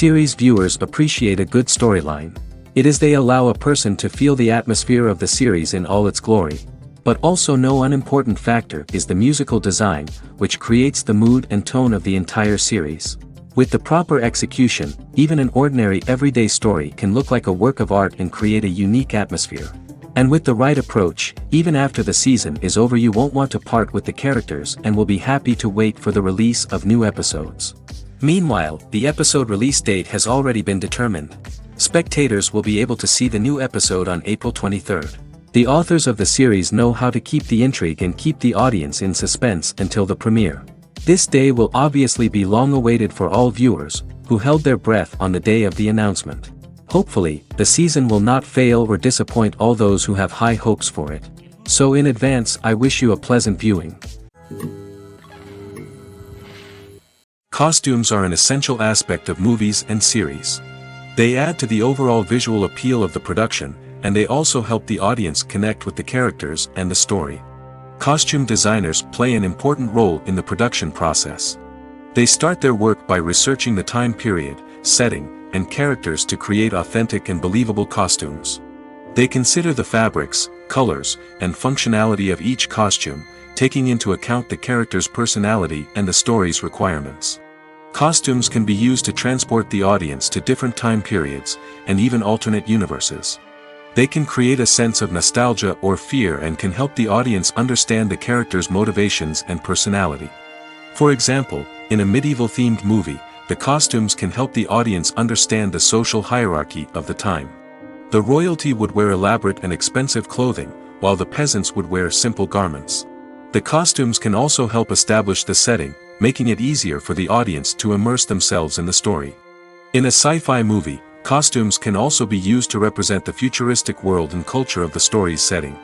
Series viewers appreciate a good storyline. It is they allow a person to feel the atmosphere of the series in all its glory. But also no unimportant factor is the musical design, which creates the mood and tone of the entire series. With the proper execution, even an ordinary everyday story can look like a work of art and create a unique atmosphere. And with the right approach, even after the season is over you won't want to part with the characters and will be happy to wait for the release of new episodes. Meanwhile, the episode release date has already been determined. Spectators will be able to see the new episode on April 23rd. The authors of the series know how to keep the intrigue and keep the audience in suspense until the premiere. This day will obviously be long awaited for all viewers, who held their breath on the day of the announcement. Hopefully, the season will not fail or disappoint all those who have high hopes for it. So in advance I wish you a pleasant viewing. Costumes are an essential aspect of movies and series. They add to the overall visual appeal of the production, and they also help the audience connect with the characters and the story. Costume designers play an important role in the production process. They start their work by researching the time period, setting, and characters to create authentic and believable costumes. They consider the fabrics, colors, and functionality of each costume, taking into account the character's personality and the story's requirements. Costumes can be used to transport the audience to different time periods, and even alternate universes. They can create a sense of nostalgia or fear and can help the audience understand the character's motivations and personality. For example, in a medieval-themed movie, the costumes can help the audience understand the social hierarchy of the time. The royalty would wear elaborate and expensive clothing, while the peasants would wear simple garments. The costumes can also help establish the setting, making it easier for the audience to immerse themselves in the story. In a sci-fi movie, costumes can also be used to represent the futuristic world and culture of the story's setting.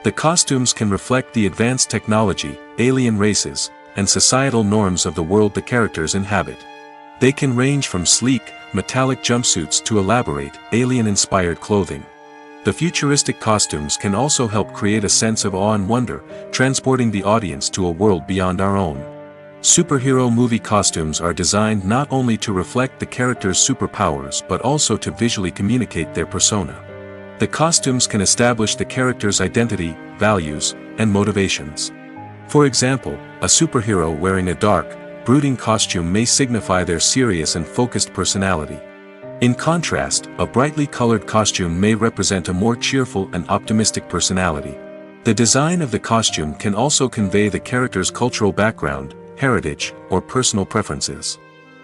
The costumes can reflect the advanced technology, alien races, and societal norms of the world the characters inhabit. They can range from sleek, metallic jumpsuits to elaborate, alien-inspired clothing. The futuristic costumes can also help create a sense of awe and wonder, transporting the audience to a world beyond our own. Superhero movie costumes are designed not only to reflect the character's superpowers but also to visually communicate their persona. The costumes can establish the character's identity, values, and motivations. For example, a superhero wearing a dark, brooding costume may signify their serious and focused personality. In contrast, a brightly colored costume may represent a more cheerful and optimistic personality. The design of the costume can also convey the character's cultural background, heritage, or personal preferences.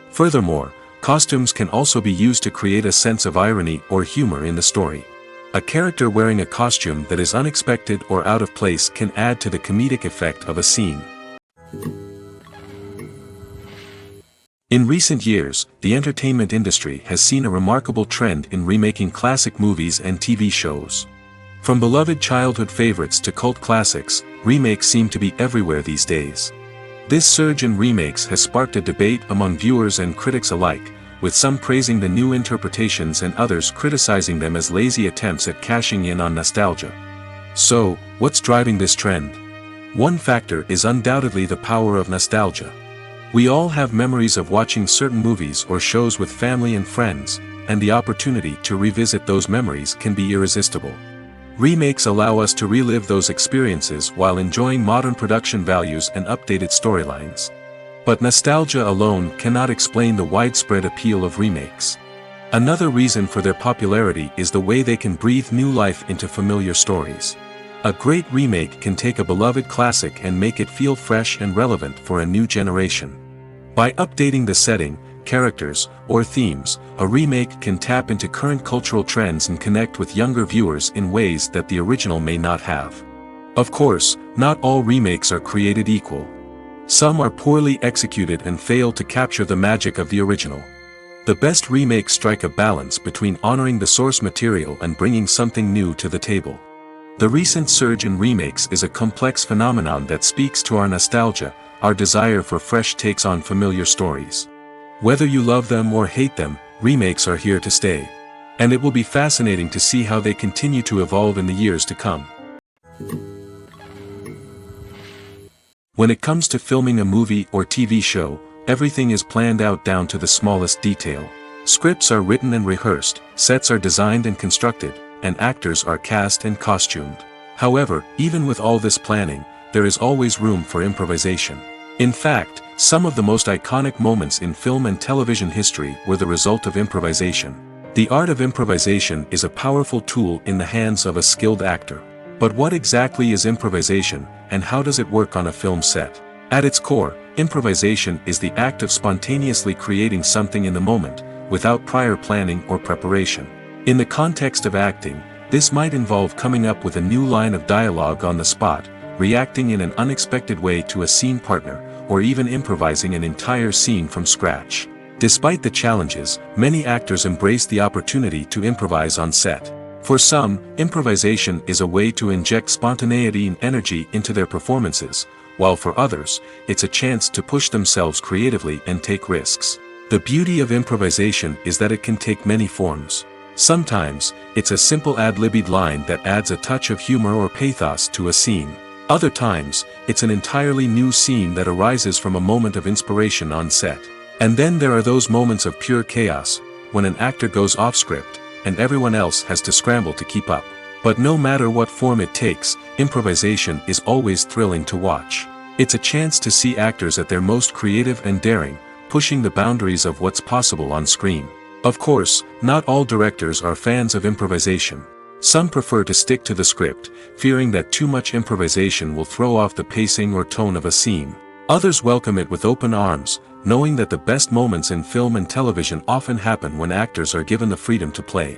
Furthermore, costumes can also be used to create a sense of irony or humor in the story. A character wearing a costume that is unexpected or out of place can add to the comedic effect of a scene. In recent years, the entertainment industry has seen a remarkable trend in remaking classic movies and TV shows. From beloved childhood favorites to cult classics, remakes seem to be everywhere these days. This surge in remakes has sparked a debate among viewers and critics alike, with some praising the new interpretations and others criticizing them as lazy attempts at cashing in on nostalgia. So, what's driving this trend? One factor is undoubtedly the power of nostalgia. We all have memories of watching certain movies or shows with family and friends, and the opportunity to revisit those memories can be irresistible. Remakes allow us to relive those experiences while enjoying modern production values and updated storylines. But nostalgia alone cannot explain the widespread appeal of remakes. Another reason for their popularity is the way they can breathe new life into familiar stories. A great remake can take a beloved classic and make it feel fresh and relevant for a new generation. By updating the setting, characters, or themes, a remake can tap into current cultural trends and connect with younger viewers in ways that the original may not have. Of course, not all remakes are created equal. Some are poorly executed and fail to capture the magic of the original. The best remakes strike a balance between honoring the source material and bringing something new to the table. The recent surge in remakes is a complex phenomenon that speaks to our nostalgia, our desire for fresh takes on familiar stories. Whether you love them or hate them, remakes are here to stay. And it will be fascinating to see how they continue to evolve in the years to come. When it comes to filming a movie or TV show, everything is planned out down to the smallest detail. Scripts are written and rehearsed, sets are designed and constructed, and actors are cast and costumed. However, even with all this planning, there is always room for improvisation. In fact, some of the most iconic moments in film and television history were the result of improvisation. The art of improvisation is a powerful tool in the hands of a skilled actor. But what exactly is improvisation, and how does it work on a film set? At its core, improvisation is the act of spontaneously creating something in the moment, without prior planning or preparation. In the context of acting, this might involve coming up with a new line of dialogue on the spot, reacting in an unexpected way to a scene partner, or even improvising an entire scene from scratch. Despite the challenges, many actors embrace the opportunity to improvise on set. For some, improvisation is a way to inject spontaneity and energy into their performances, while for others, it's a chance to push themselves creatively and take risks. The beauty of improvisation is that it can take many forms. Sometimes, it's a simple ad-libbed line that adds a touch of humor or pathos to a scene. Other times, it's an entirely new scene that arises from a moment of inspiration on set. And then there are those moments of pure chaos, when an actor goes off script, and everyone else has to scramble to keep up. But no matter what form it takes, improvisation is always thrilling to watch. It's a chance to see actors at their most creative and daring, pushing the boundaries of what's possible on screen. Of course, not all directors are fans of improvisation. Some prefer to stick to the script, fearing that too much improvisation will throw off the pacing or tone of a scene. Others welcome it with open arms, knowing that the best moments in film and television often happen when actors are given the freedom to play.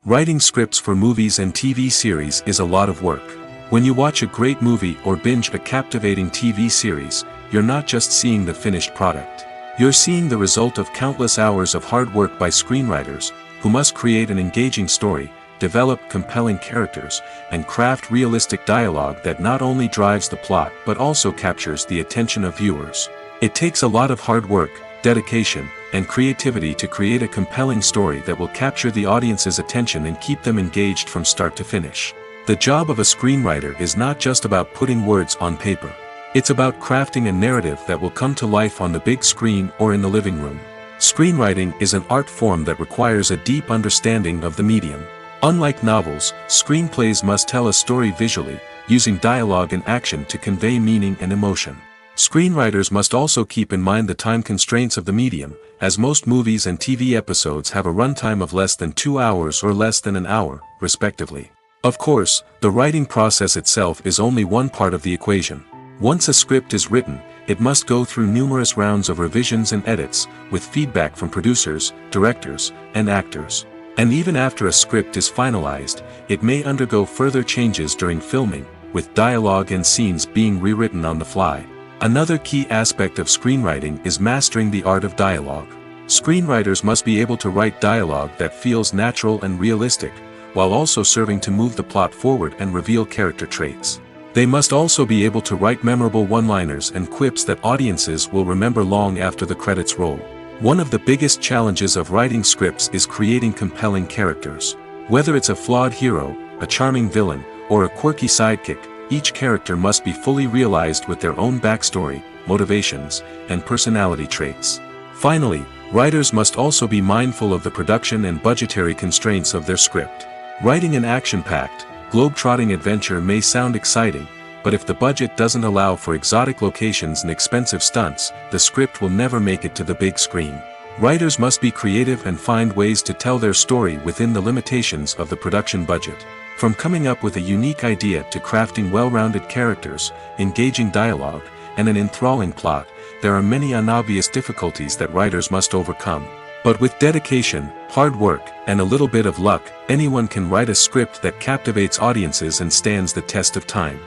Writing scripts for movies and TV series is a lot of work. When you watch a great movie or binge a captivating TV series, you're not just seeing the finished product. You're seeing the result of countless hours of hard work by screenwriters, who must create an engaging story, develop compelling characters, and craft realistic dialogue that not only drives the plot but also captures the attention of viewers. It takes a lot of hard work, dedication, and creativity to create a compelling story that will capture the audience's attention and keep them engaged from start to finish. The job of a screenwriter is not just about putting words on paper. It's about crafting a narrative that will come to life on the big screen or in the living room. Screenwriting is an art form that requires a deep understanding of the medium. Unlike novels, screenplays must tell a story visually, using dialogue and action to convey meaning and emotion. Screenwriters must also keep in mind the time constraints of the medium, as most movies and TV episodes have a runtime of less than 2 hours or less than an hour, respectively. Of course, the writing process itself is only one part of the equation. Once a script is written, it must go through numerous rounds of revisions and edits, with feedback from producers, directors, and actors. And even after a script is finalized, it may undergo further changes during filming, with dialogue and scenes being rewritten on the fly. Another key aspect of screenwriting is mastering the art of dialogue. Screenwriters must be able to write dialogue that feels natural and realistic, while also serving to move the plot forward and reveal character traits. They must also be able to write memorable one-liners and quips that audiences will remember long after the credits roll. One of the biggest challenges of writing scripts is creating compelling characters. Whether it's a flawed hero, a charming villain, or a quirky sidekick, each character must be fully realized with their own backstory, motivations, and personality traits. Finally, writers must also be mindful of the production and budgetary constraints of their script. Writing an action-packed, globe-trotting adventure may sound exciting, but if the budget doesn't allow for exotic locations and expensive stunts, the script will never make it to the big screen. Writers must be creative and find ways to tell their story within the limitations of the production budget. From coming up with a unique idea to crafting well-rounded characters, engaging dialogue, and an enthralling plot, there are many unobvious difficulties that writers must overcome. But with dedication, hard work, and a little bit of luck, anyone can write a script that captivates audiences and stands the test of time.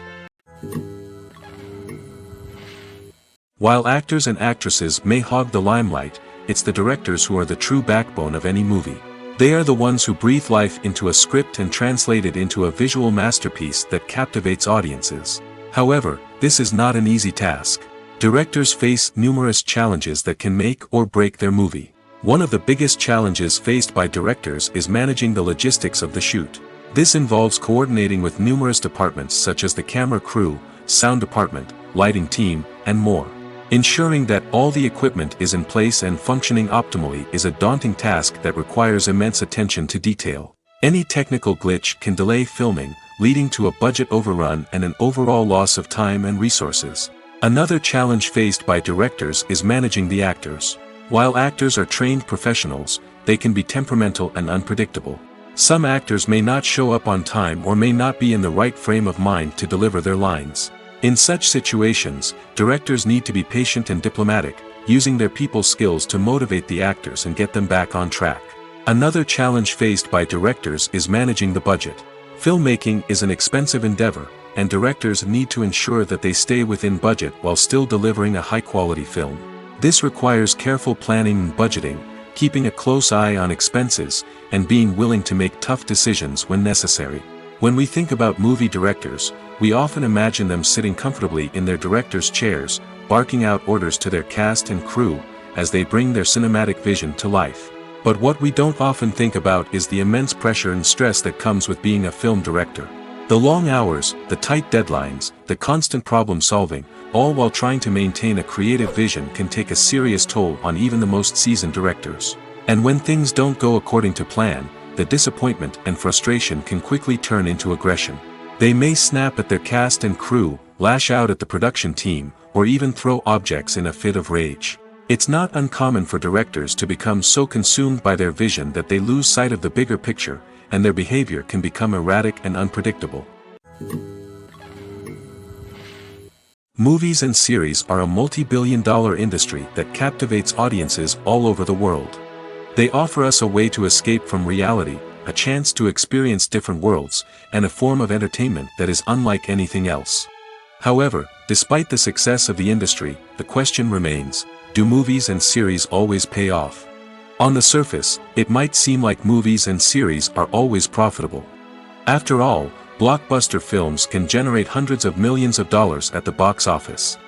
While actors and actresses may hog the limelight, it's the directors who are the true backbone of any movie. They are the ones who breathe life into a script and translate it into a visual masterpiece that captivates audiences. However, this is not an easy task. Directors face numerous challenges that can make or break their movie. One of the biggest challenges faced by directors is managing the logistics of the shoot. This involves coordinating with numerous departments such as the camera crew, sound department, lighting team, and more. Ensuring that all the equipment is in place and functioning optimally is a daunting task that requires immense attention to detail. Any technical glitch can delay filming, leading to a budget overrun and an overall loss of time and resources. Another challenge faced by directors is managing the actors. While actors are trained professionals, they can be temperamental and unpredictable. Some actors may not show up on time or may not be in the right frame of mind to deliver their lines. In such situations, directors need to be patient and diplomatic, using their people skills to motivate the actors and get them back on track. Another challenge faced by directors is managing the budget. Filmmaking is an expensive endeavor, and directors need to ensure that they stay within budget while still delivering a high-quality film. This requires careful planning and budgeting, keeping a close eye on expenses, and being willing to make tough decisions when necessary. When we think about movie directors, we often imagine them sitting comfortably in their director's chairs, barking out orders to their cast and crew, as they bring their cinematic vision to life. But what we don't often think about is the immense pressure and stress that comes with being a film director. The long hours, the tight deadlines, the constant problem solving, all while trying to maintain a creative vision can take a serious toll on even the most seasoned directors. And when things don't go according to plan, the disappointment and frustration can quickly turn into aggression. They may snap at their cast and crew, lash out at the production team, or even throw objects in a fit of rage. It's not uncommon for directors to become so consumed by their vision that they lose sight of the bigger picture, and their behavior can become erratic and unpredictable. Movies and series are a multi-billion-dollar industry that captivates audiences all over the world. They offer us a way to escape from reality, a chance to experience different worlds, and a form of entertainment that is unlike anything else. However, despite the success of the industry, the question remains, do movies and series always pay off? On the surface, it might seem like movies and series are always profitable. After all, blockbuster films can generate hundreds of millions of dollars at the box office.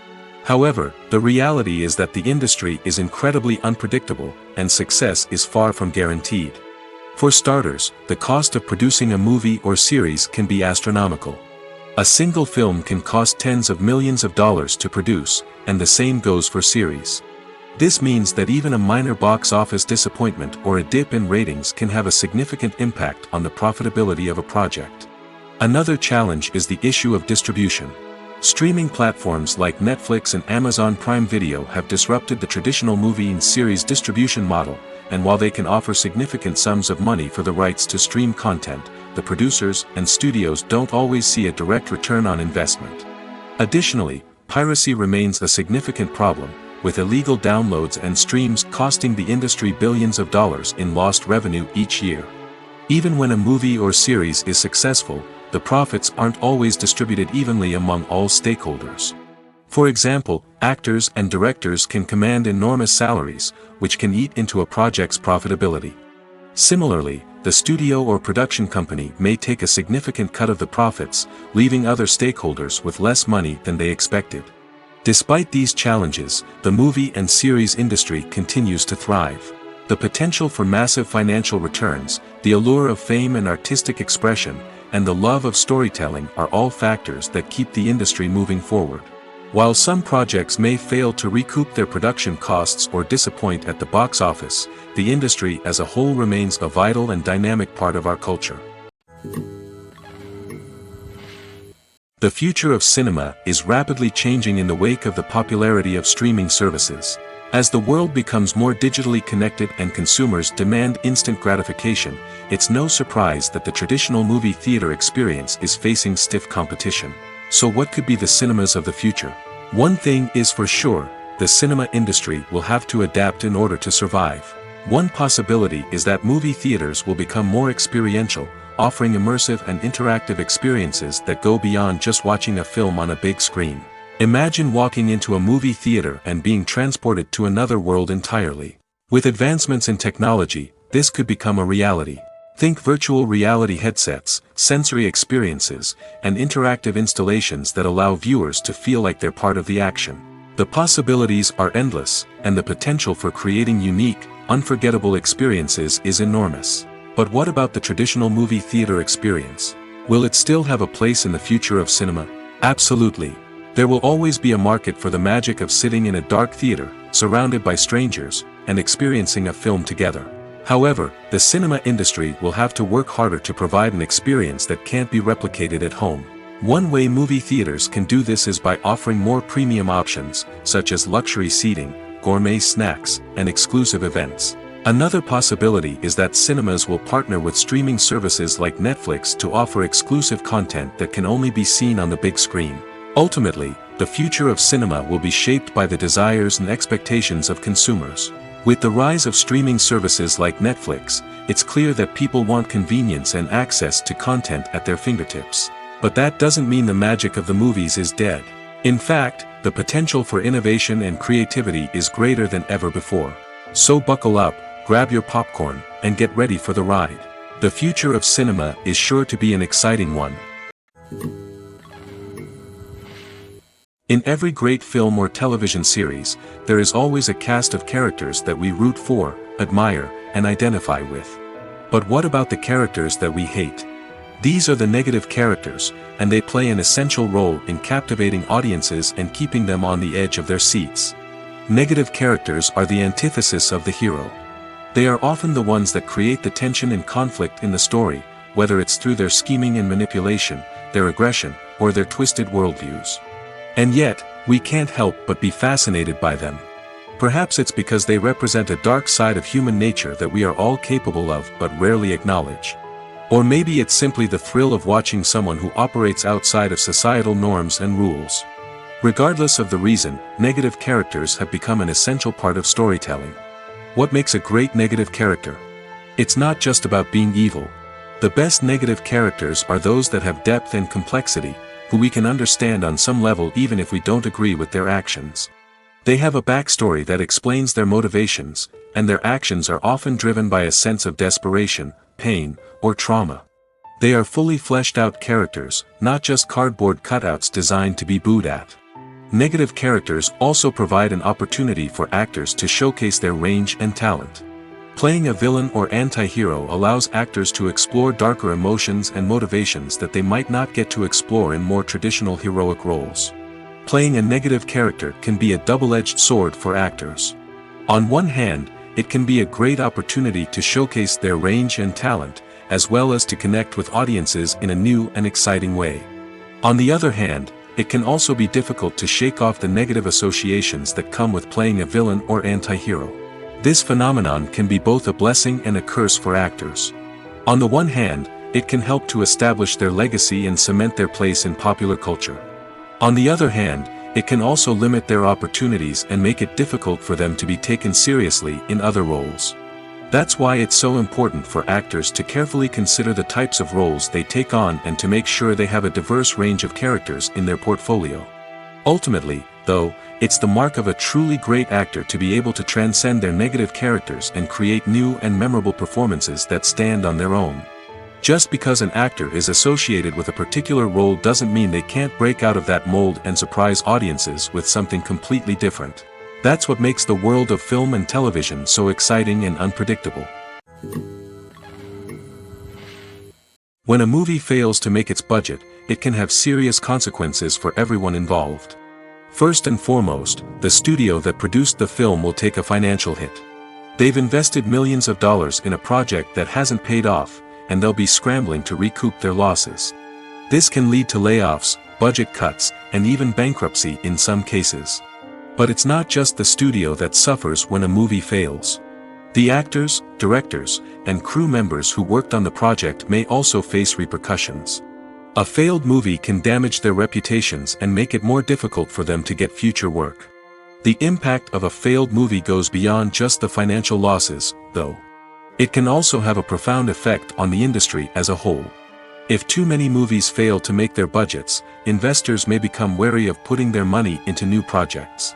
However, the reality is that the industry is incredibly unpredictable, and success is far from guaranteed. For starters, the cost of producing a movie or series can be astronomical. A single film can cost tens of millions of dollars to produce, and the same goes for series. This means that even a minor box office disappointment or a dip in ratings can have a significant impact on the profitability of a project. Another challenge is the issue of distribution. Streaming platforms like Netflix and Amazon Prime Video have disrupted the traditional movie and series distribution model, and while they can offer significant sums of money for the rights to stream content, the producers and studios don't always see a direct return on investment. Additionally, piracy remains a significant problem, with illegal downloads and streams costing the industry billions of dollars in lost revenue each year. Even when a movie or series is successful, the profits aren't always distributed evenly among all stakeholders. For example, actors and directors can command enormous salaries, which can eat into a project's profitability. Similarly, the studio or production company may take a significant cut of the profits, leaving other stakeholders with less money than they expected. Despite these challenges, the movie and series industry continues to thrive. The potential for massive financial returns, the allure of fame and artistic expression, and the love of storytelling are all factors that keep the industry moving forward. While some projects may fail to recoup their production costs or disappoint at the box office, the industry as a whole remains a vital and dynamic part of our culture. The future of cinema is rapidly changing in the wake of the popularity of streaming services. As the world becomes more digitally connected and consumers demand instant gratification, it's no surprise that the traditional movie theater experience is facing stiff competition. So what could be the cinemas of the future? One thing is for sure, the cinema industry will have to adapt in order to survive. One possibility is that movie theaters will become more experiential, offering immersive and interactive experiences that go beyond just watching a film on a big screen. Imagine walking into a movie theater and being transported to another world entirely. With advancements in technology, this could become a reality. Think virtual reality headsets, sensory experiences, and interactive installations that allow viewers to feel like they're part of the action. The possibilities are endless, and the potential for creating unique, unforgettable experiences is enormous. But what about the traditional movie theater experience? Will it still have a place in the future of cinema? Absolutely. There will always be a market for the magic of sitting in a dark theater, surrounded by strangers, and experiencing a film together. However, the cinema industry will have to work harder to provide an experience that can't be replicated at home. One way movie theaters can do this is by offering more premium options, such as luxury seating, gourmet snacks, and exclusive events. Another possibility is that cinemas will partner with streaming services like Netflix to offer exclusive content that can only be seen on the big screen. Ultimately, the future of cinema will be shaped by the desires and expectations of consumers. With the rise of streaming services like Netflix, it's clear that people want convenience and access to content at their fingertips. But that doesn't mean the magic of the movies is dead. In fact, the potential for innovation and creativity is greater than ever before. So buckle up, grab your popcorn, and get ready for the ride. The future of cinema is sure to be an exciting one. In every great film or television series, there is always a cast of characters that we root for, admire, and identify with. But what about the characters that we hate? These are the negative characters, and they play an essential role in captivating audiences and keeping them on the edge of their seats. Negative characters are the antithesis of the hero. They are often the ones that create the tension and conflict in the story, whether it's through their scheming and manipulation, their aggression, or their twisted worldviews. And yet, we can't help but be fascinated by them. Perhaps it's because they represent a dark side of human nature that we are all capable of but rarely acknowledge. Or maybe it's simply the thrill of watching someone who operates outside of societal norms and rules. Regardless of the reason, negative characters have become an essential part of storytelling. What makes a great negative character? It's not just about being evil. The best negative characters are those that have depth and complexity, who we can understand on some level even if we don't agree with their actions. They have a backstory that explains their motivations, and their actions are often driven by a sense of desperation, pain, or trauma. They are fully fleshed out characters, not just cardboard cutouts designed to be booed at. Negative characters also provide an opportunity for actors to showcase their range and talent. Playing a villain or anti-hero allows actors to explore darker emotions and motivations that they might not get to explore in more traditional heroic roles. Playing a negative character can be a double-edged sword for actors. On one hand, it can be a great opportunity to showcase their range and talent, as well as to connect with audiences in a new and exciting way. On the other hand, it can also be difficult to shake off the negative associations that come with playing a villain or anti-hero. This phenomenon can be both a blessing and a curse for actors. On the one hand, it can help to establish their legacy and cement their place in popular culture. On the other hand, it can also limit their opportunities and make it difficult for them to be taken seriously in other roles. That's why it's so important for actors to carefully consider the types of roles they take on and to make sure they have a diverse range of characters in their portfolio. Ultimately, though, it's the mark of a truly great actor to be able to transcend their negative characters and create new and memorable performances that stand on their own. Just because an actor is associated with a particular role doesn't mean they can't break out of that mold and surprise audiences with something completely different. That's what makes the world of film and television so exciting and unpredictable. When a movie fails to make its budget, it can have serious consequences for everyone involved. First and foremost, the studio that produced the film will take a financial hit. They've invested millions of dollars in a project that hasn't paid off, and they'll be scrambling to recoup their losses. This can lead to layoffs, budget cuts, and even bankruptcy in some cases. But it's not just the studio that suffers when a movie fails. The actors, directors, and crew members who worked on the project may also face repercussions. A failed movie can damage their reputations and make it more difficult for them to get future work. The impact of a failed movie goes beyond just the financial losses, though. It can also have a profound effect on the industry as a whole. If too many movies fail to make their budgets, investors may become wary of putting their money into new projects.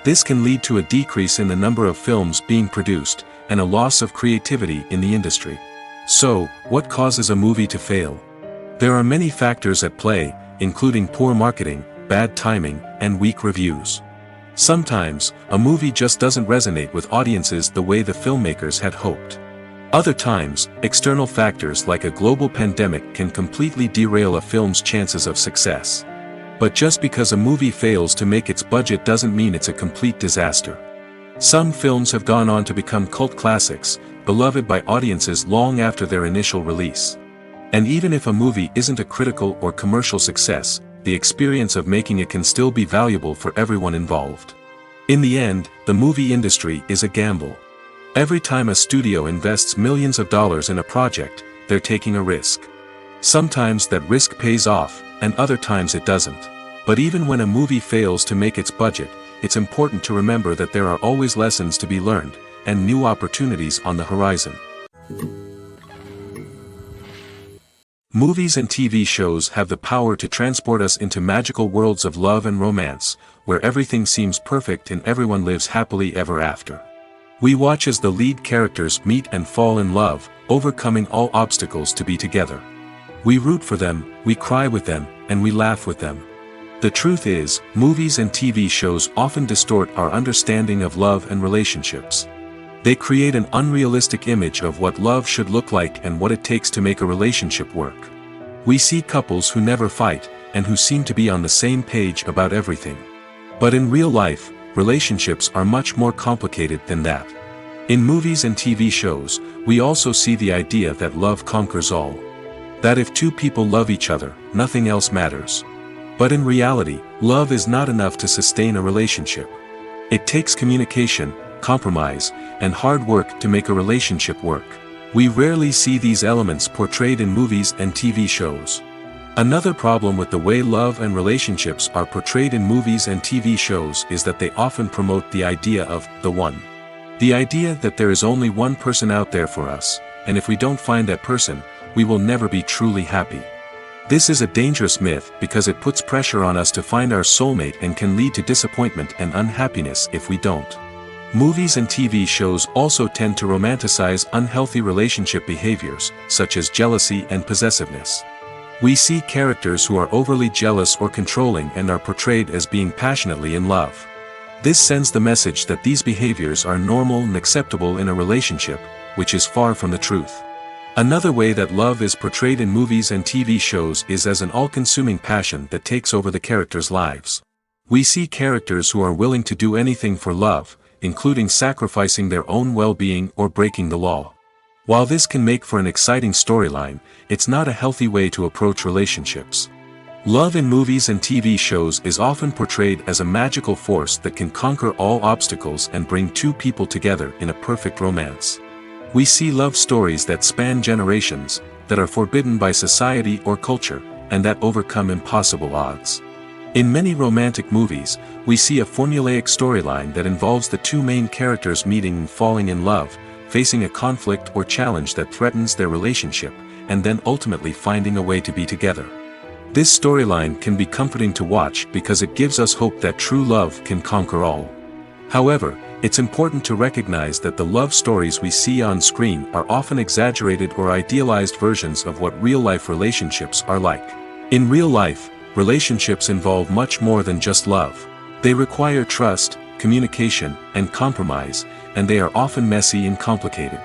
This can lead to a decrease in the number of films being produced, and a loss of creativity in the industry. So, what causes a movie to fail? There are many factors at play, including poor marketing, bad timing, and weak reviews. Sometimes, a movie just doesn't resonate with audiences the way the filmmakers had hoped. Other times, external factors like a global pandemic can completely derail a film's chances of success. But just because a movie fails to make its budget doesn't mean it's a complete disaster. Some films have gone on to become cult classics, beloved by audiences long after their initial release. And even if a movie isn't a critical or commercial success, the experience of making it can still be valuable for everyone involved. In the end, the movie industry is a gamble. Every time a studio invests millions of dollars in a project, they're taking a risk. Sometimes that risk pays off, and other times it doesn't. But even when a movie fails to make its budget, it's important to remember that there are always lessons to be learned, and new opportunities on the horizon. Movies and TV shows have the power to transport us into magical worlds of love and romance, where everything seems perfect and everyone lives happily ever after. We watch as the lead characters meet and fall in love, overcoming all obstacles to be together. We root for them, we cry with them, and we laugh with them. The truth is, movies and TV shows often distort our understanding of love and relationships. They create an unrealistic image of what love should look like and what it takes to make a relationship work. We see couples who never fight, and who seem to be on the same page about everything. But in real life, relationships are much more complicated than that. In movies and TV shows, we also see the idea that love conquers all. That if two people love each other, nothing else matters. But in reality, love is not enough to sustain a relationship. It takes communication, compromise, and hard work to make a relationship work. We rarely see these elements portrayed in movies and TV shows. Another problem with the way love and relationships are portrayed in movies and TV shows is that they often promote the idea of the one. The idea that there is only one person out there for us, and if we don't find that person, we will never be truly happy. This is a dangerous myth because it puts pressure on us to find our soulmate and can lead to disappointment and unhappiness if we don't. Movies and TV shows also tend to romanticize unhealthy relationship behaviors, such as jealousy and possessiveness. We see characters who are overly jealous or controlling and are portrayed as being passionately in love. This sends the message that these behaviors are normal and acceptable in a relationship, which is far from the truth. Another way that love is portrayed in movies and TV shows is as an all-consuming passion that takes over the characters' lives. We see characters who are willing to do anything for love, including sacrificing their own well-being or breaking the law. While this can make for an exciting storyline, it's not a healthy way to approach relationships. Love in movies and TV shows is often portrayed as a magical force that can conquer all obstacles and bring two people together in a perfect romance. We see love stories that span generations, that are forbidden by society or culture, and that overcome impossible odds. In many romantic movies, we see a formulaic storyline that involves the two main characters meeting and falling in love, facing a conflict or challenge that threatens their relationship, and then ultimately finding a way to be together. This storyline can be comforting to watch because it gives us hope that true love can conquer all. However, it's important to recognize that the love stories we see on screen are often exaggerated or idealized versions of what real-life relationships are like. In real life, relationships involve much more than just love. They require trust, communication, and compromise, and they are often messy and complicated.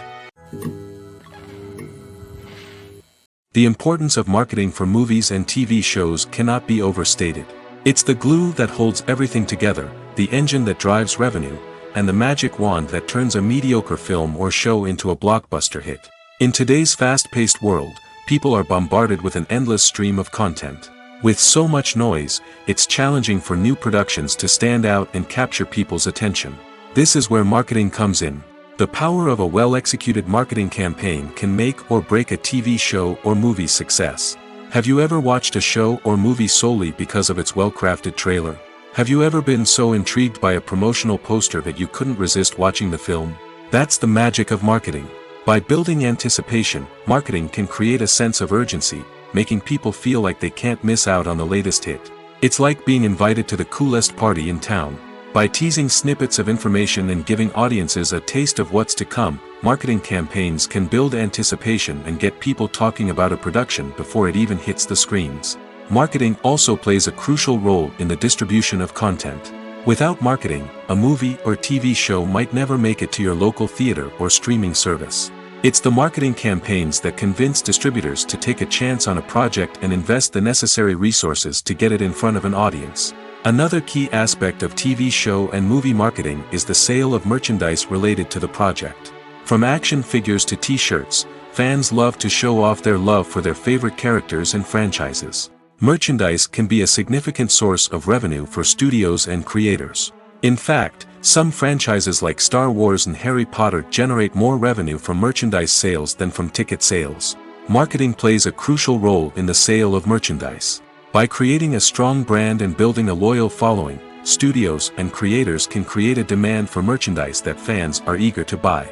The importance of marketing for movies and TV shows cannot be overstated. It's the glue that holds everything together, the engine that drives revenue, and the magic wand that turns a mediocre film or show into a blockbuster hit. In today's fast-paced world, people are bombarded with an endless stream of content. With so much noise, it's challenging for new productions to stand out and capture people's attention. This is where marketing comes in. The power of a well-executed marketing campaign can make or break a TV show or movie's success. Have you ever watched a show or movie solely because of its well-crafted trailer? Have you ever been so intrigued by a promotional poster that you couldn't resist watching the film? That's the magic of marketing. By building anticipation, marketing can create a sense of urgency, making people feel like they can't miss out on the latest hit. It's like being invited to the coolest party in town. By teasing snippets of information and giving audiences a taste of what's to come, marketing campaigns can build anticipation and get people talking about a production before it even hits the screens. Marketing also plays a crucial role in the distribution of content. Without marketing, a movie or TV show might never make it to your local theater or streaming service. It's the marketing campaigns that convince distributors to take a chance on a project and invest the necessary resources to get it in front of an audience. Another key aspect of TV show and movie marketing is the sale of merchandise related to the project. From action figures to t-shirts, fans love to show off their love for their favorite characters and franchises. Merchandise can be a significant source of revenue for studios and creators. In fact, some franchises like Star Wars and Harry Potter generate more revenue from merchandise sales than from ticket sales. Marketing plays a crucial role in the sale of merchandise. By creating a strong brand and building a loyal following, studios and creators can create a demand for merchandise that fans are eager to buy.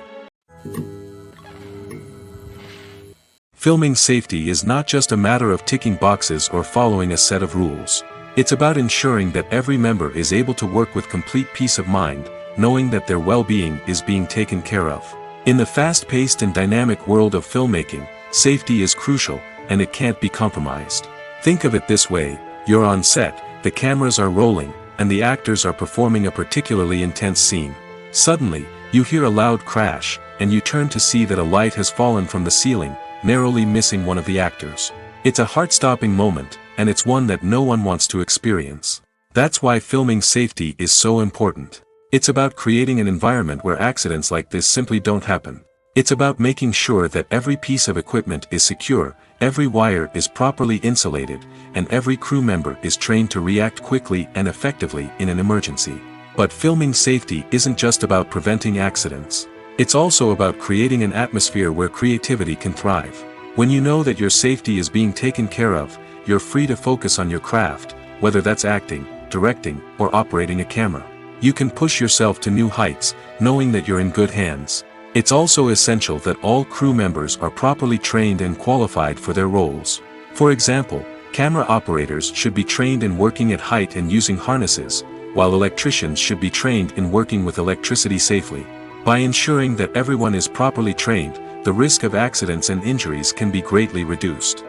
Filming safety is not just a matter of ticking boxes or following a set of rules. It's about ensuring that every member is able to work with complete peace of mind, knowing that their well-being is being taken care of. In the fast-paced and dynamic world of filmmaking, safety is crucial, and it can't be compromised. Think of it this way: you're on set, the cameras are rolling, and the actors are performing a particularly intense scene. Suddenly, you hear a loud crash, and you turn to see that a light has fallen from the ceiling, narrowly missing one of the actors. It's a heart-stopping moment, and it's one that no one wants to experience. That's why filming safety is so important. It's about creating an environment where accidents like this simply don't happen. It's about making sure that every piece of equipment is secure, every wire is properly insulated, and every crew member is trained to react quickly and effectively in an emergency. But filming safety isn't just about preventing accidents. It's also about creating an atmosphere where creativity can thrive. When you know that your safety is being taken care of, you're free to focus on your craft, whether that's acting, directing, or operating a camera. You can push yourself to new heights, knowing that you're in good hands. It's also essential that all crew members are properly trained and qualified for their roles. For example, camera operators should be trained in working at height and using harnesses, while electricians should be trained in working with electricity safely. By ensuring that everyone is properly trained, the risk of accidents and injuries can be greatly reduced.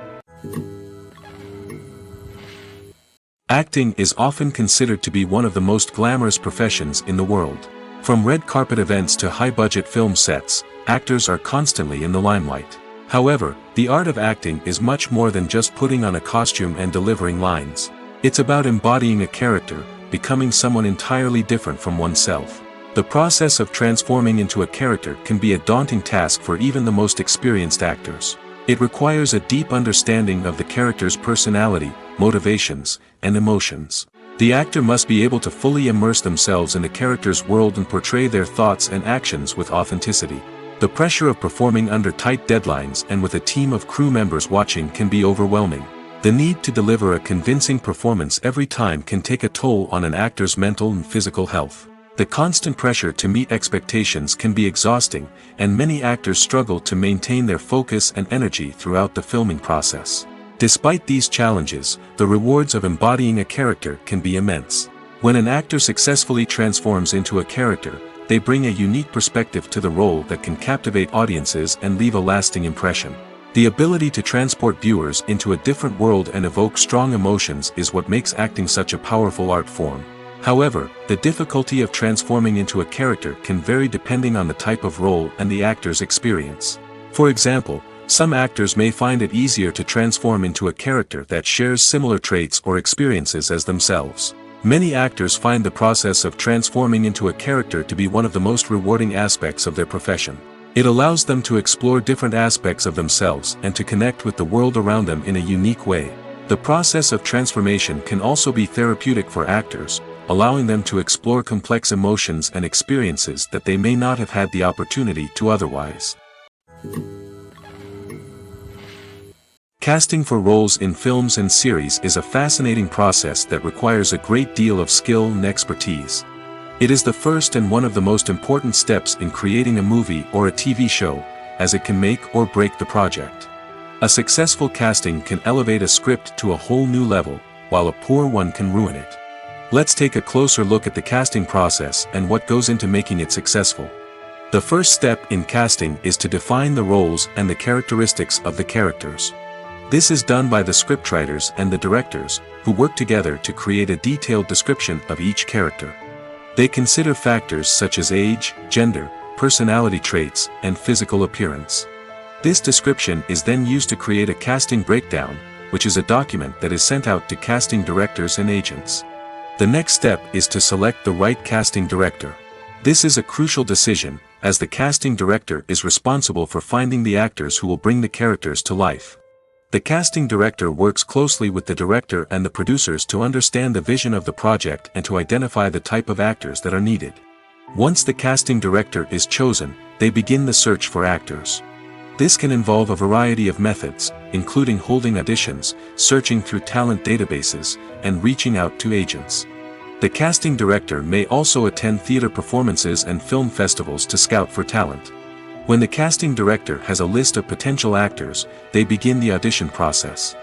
Acting is often considered to be one of the most glamorous professions in the world. From red carpet events to high-budget film sets, actors are constantly in the limelight. However, the art of acting is much more than just putting on a costume and delivering lines. It's about embodying a character, becoming someone entirely different from oneself. The process of transforming into a character can be a daunting task for even the most experienced actors. It requires a deep understanding of the character's personality, motivations, and emotions. The actor must be able to fully immerse themselves in the character's world and portray their thoughts and actions with authenticity. The pressure of performing under tight deadlines and with a team of crew members watching can be overwhelming. The need to deliver a convincing performance every time can take a toll on an actor's mental and physical health. The constant pressure to meet expectations can be exhausting, and many actors struggle to maintain their focus and energy throughout the filming process. Despite these challenges, the rewards of embodying a character can be immense. When an actor successfully transforms into a character, they bring a unique perspective to the role that can captivate audiences and leave a lasting impression. The ability to transport viewers into a different world and evoke strong emotions is what makes acting such a powerful art form. However, the difficulty of transforming into a character can vary depending on the type of role and the actor's experience. For example, some actors may find it easier to transform into a character that shares similar traits or experiences as themselves. Many actors find the process of transforming into a character to be one of the most rewarding aspects of their profession. It allows them to explore different aspects of themselves and to connect with the world around them in a unique way. The process of transformation can also be therapeutic for actors, allowing them to explore complex emotions and experiences that they may not have had the opportunity to otherwise. Casting for roles in films and series is a fascinating process that requires a great deal of skill and expertise. It is the first and one of the most important steps in creating a movie or a TV show, as it can make or break the project. A successful casting can elevate a script to a whole new level, while a poor one can ruin it. Let's take a closer look at the casting process and what goes into making it successful. The first step in casting is to define the roles and the characteristics of the characters. This is done by the scriptwriters and the directors, who work together to create a detailed description of each character. They consider factors such as age, gender, personality traits, and physical appearance. This description is then used to create a casting breakdown, which is a document that is sent out to casting directors and agents. The next step is to select the right casting director. This is a crucial decision, as the casting director is responsible for finding the actors who will bring the characters to life. The casting director works closely with the director and the producers to understand the vision of the project and to identify the type of actors that are needed. Once the casting director is chosen, they begin the search for actors. This can involve a variety of methods, including holding auditions, searching through talent databases, and reaching out to agents. The casting director may also attend theater performances and film festivals to scout for talent. When the casting director has a list of potential actors, they begin the audition process.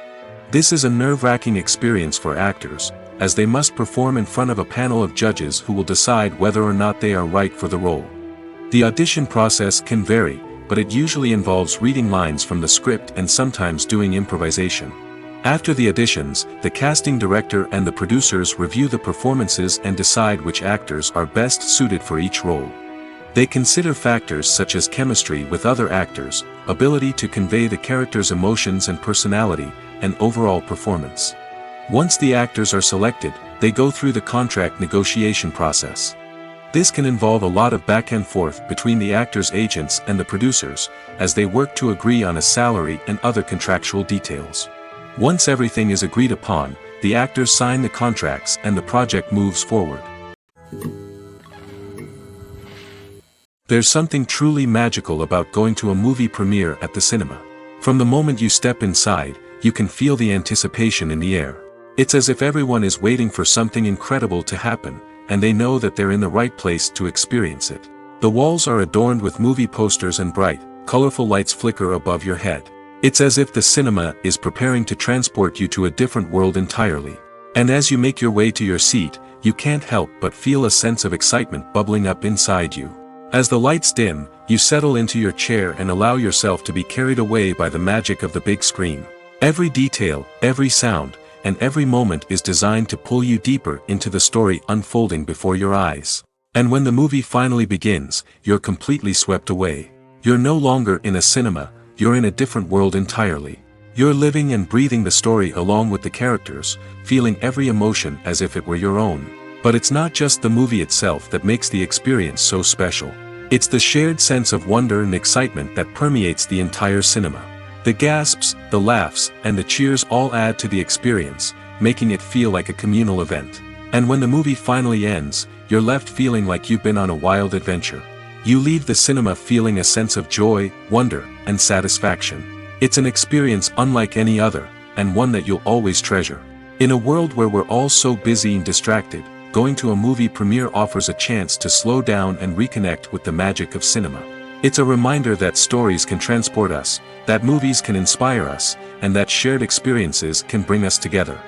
This is a nerve-wracking experience for actors, as they must perform in front of a panel of judges who will decide whether or not they are right for the role. The audition process can vary, but it usually involves reading lines from the script and sometimes doing improvisation. After the auditions, the casting director and the producers review the performances and decide which actors are best suited for each role. They consider factors such as chemistry with other actors, ability to convey the character's emotions and personality, and overall performance. Once the actors are selected, they go through the contract negotiation process. This can involve a lot of back and forth between the actors' agents and the producers, as they work to agree on a salary and other contractual details. Once everything is agreed upon, the actors sign the contracts and the project moves forward. There's something truly magical about going to a movie premiere at the cinema. From the moment you step inside, you can feel the anticipation in the air. It's as if everyone is waiting for something incredible to happen, and they know that they're in the right place to experience it. The walls are adorned with movie posters and bright, colorful lights flicker above your head. It's as if the cinema is preparing to transport you to a different world entirely. And as you make your way to your seat, you can't help but feel a sense of excitement bubbling up inside you. As the lights dim, you settle into your chair and allow yourself to be carried away by the magic of the big screen. Every detail, every sound, and every moment is designed to pull you deeper into the story unfolding before your eyes. And when the movie finally begins, you're completely swept away. You're no longer in a cinema, you're in a different world entirely. You're living and breathing the story along with the characters, feeling every emotion as if it were your own. But it's not just the movie itself that makes the experience so special. It's the shared sense of wonder and excitement that permeates the entire cinema. The gasps, the laughs, and the cheers all add to the experience, making it feel like a communal event. And when the movie finally ends, you're left feeling like you've been on a wild adventure. You leave the cinema feeling a sense of joy, wonder, and satisfaction. It's an experience unlike any other, and one that you'll always treasure. In a world where we're all so busy and distracted, going to a movie premiere offers a chance to slow down and reconnect with the magic of cinema. It's a reminder that stories can transport us, that movies can inspire us, and that shared experiences can bring us together.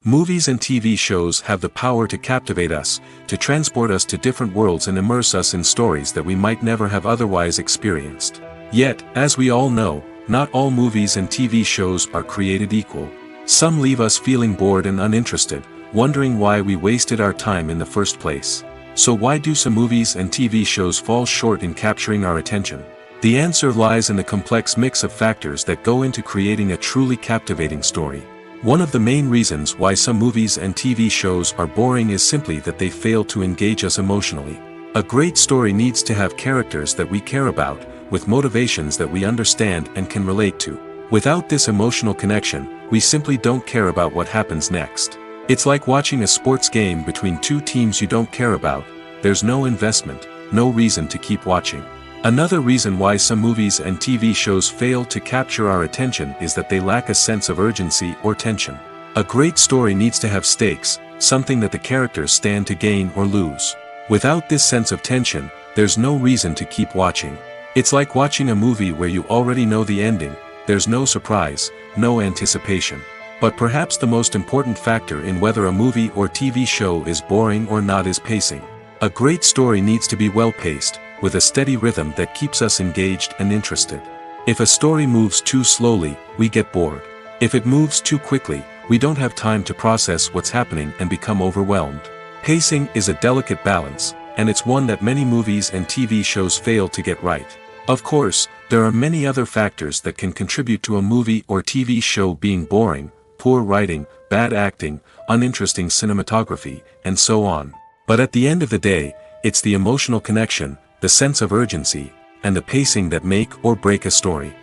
Movies and TV shows have the power to captivate us, to transport us to different worlds and immerse us in stories that we might never have otherwise experienced. Yet, as we all know, not all movies and TV shows are created equal. Some leave us feeling bored and uninterested, wondering why we wasted our time in the first place. So why do some movies and TV shows fall short in capturing our attention? The answer lies in the complex mix of factors that go into creating a truly captivating story. One of the main reasons why some movies and TV shows are boring is simply that they fail to engage us emotionally. A great story needs to have characters that we care about, with motivations that we understand and can relate to. Without this emotional connection, we simply don't care about what happens next. It's like watching a sports game between two teams you don't care about. There's no investment, no reason to keep watching. Another reason why some movies and TV shows fail to capture our attention is that they lack a sense of urgency or tension. A great story needs to have stakes, something that the characters stand to gain or lose. Without this sense of tension, there's no reason to keep watching. It's like watching a movie where you already know the ending. There's no surprise, no anticipation. But perhaps the most important factor in whether a movie or TV show is boring or not is pacing. A great story needs to be well-paced, with a steady rhythm that keeps us engaged and interested. If a story moves too slowly, we get bored. If it moves too quickly, we don't have time to process what's happening and become overwhelmed. Pacing is a delicate balance, and it's one that many movies and TV shows fail to get right. Of course, there are many other factors that can contribute to a movie or TV show being boring: poor writing, bad acting, uninteresting cinematography, and so on. But at the end of the day, it's the emotional connection, the sense of urgency, and the pacing that make or break a story.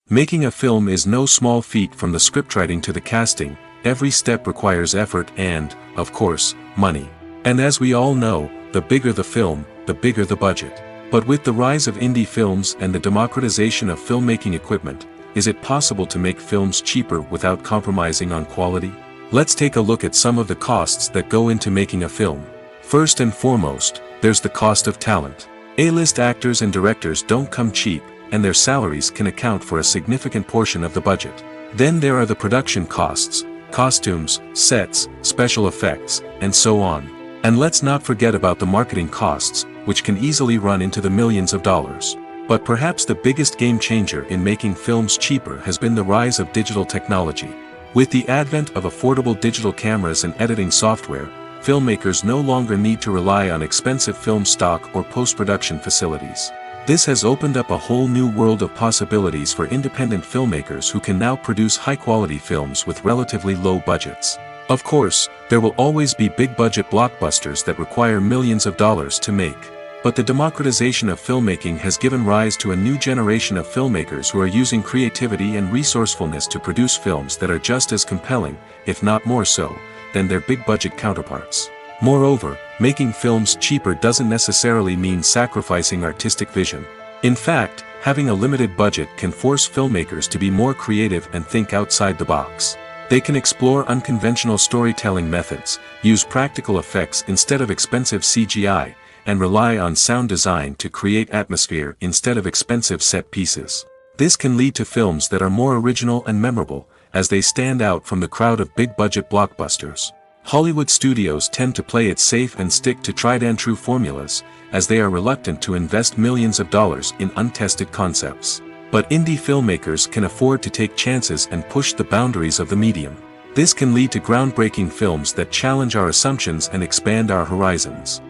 Making a film is no small feat. From the scriptwriting to the casting, every step requires effort and, of course, money. And as we all know, the bigger the film, the bigger the budget. But with the rise of indie films and the democratization of filmmaking equipment, is it possible to make films cheaper without compromising on quality? Let's take a look at some of the costs that go into making a film. First and foremost, there's the cost of talent. A-list actors and directors don't come cheap, and their salaries can account for a significant portion of the budget. Then there are the production costs: costumes, sets, special effects, and so on. And let's not forget about the marketing costs, which can easily run into the millions of dollars. But perhaps the biggest game changer in making films cheaper has been the rise of digital technology. With the advent of affordable digital cameras and editing software, filmmakers no longer need to rely on expensive film stock or post-production facilities. This has opened up a whole new world of possibilities for independent filmmakers who can now produce high-quality films with relatively low budgets. Of course, there will always be big-budget blockbusters that require millions of dollars to make. But the democratization of filmmaking has given rise to a new generation of filmmakers who are using creativity and resourcefulness to produce films that are just as compelling, if not more so, than their big-budget counterparts. Moreover, making films cheaper doesn't necessarily mean sacrificing artistic vision. In fact, having a limited budget can force filmmakers to be more creative and think outside the box. They can explore unconventional storytelling methods, use practical effects instead of expensive CGI, and rely on sound design to create atmosphere instead of expensive set pieces. This can lead to films that are more original and memorable, as they stand out from the crowd of big-budget blockbusters. Hollywood studios tend to play it safe and stick to tried-and-true formulas, as they are reluctant to invest millions of dollars in untested concepts. But indie filmmakers can afford to take chances and push the boundaries of the medium. This can lead to groundbreaking films that challenge our assumptions and expand our horizons.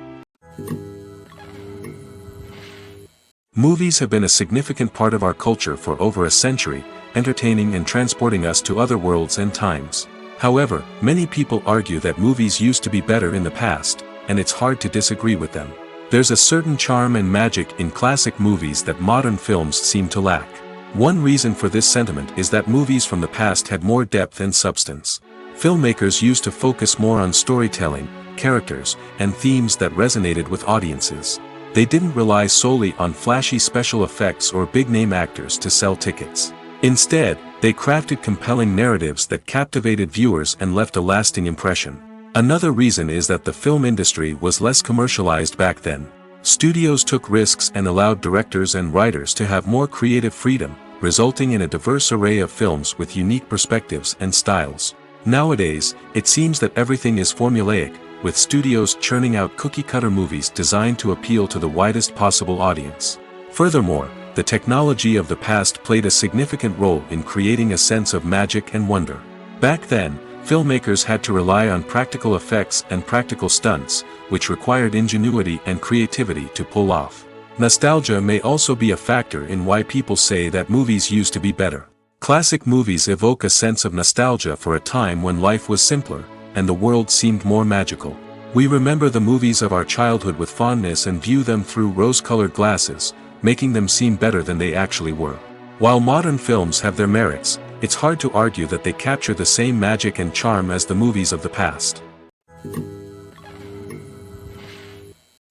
Movies have been a significant part of our culture for over a century, entertaining and transporting us to other worlds and times. However, many people argue that movies used to be better in the past, and it's hard to disagree with them. There's a certain charm and magic in classic movies that modern films seem to lack. One reason for this sentiment is that movies from the past had more depth and substance. Filmmakers used to focus more on storytelling, characters, and themes that resonated with audiences. They didn't rely solely on flashy special effects or big-name actors to sell tickets. Instead, they crafted compelling narratives that captivated viewers and left a lasting impression. Another reason is that the film industry was less commercialized back then. Studios took risks and allowed directors and writers to have more creative freedom, resulting in a diverse array of films with unique perspectives and styles. Nowadays, it seems that everything is formulaic, with studios churning out cookie-cutter movies designed to appeal to the widest possible audience. Furthermore, the technology of the past played a significant role in creating a sense of magic and wonder. Back then, filmmakers had to rely on practical effects and practical stunts, which required ingenuity and creativity to pull off. Nostalgia may also be a factor in why people say that movies used to be better. Classic movies evoke a sense of nostalgia for a time when life was simpler, and the world seemed more magical. We remember the movies of our childhood with fondness and view them through rose-colored glasses, making them seem better than they actually were. While modern films have their merits, it's hard to argue that they capture the same magic and charm as the movies of the past.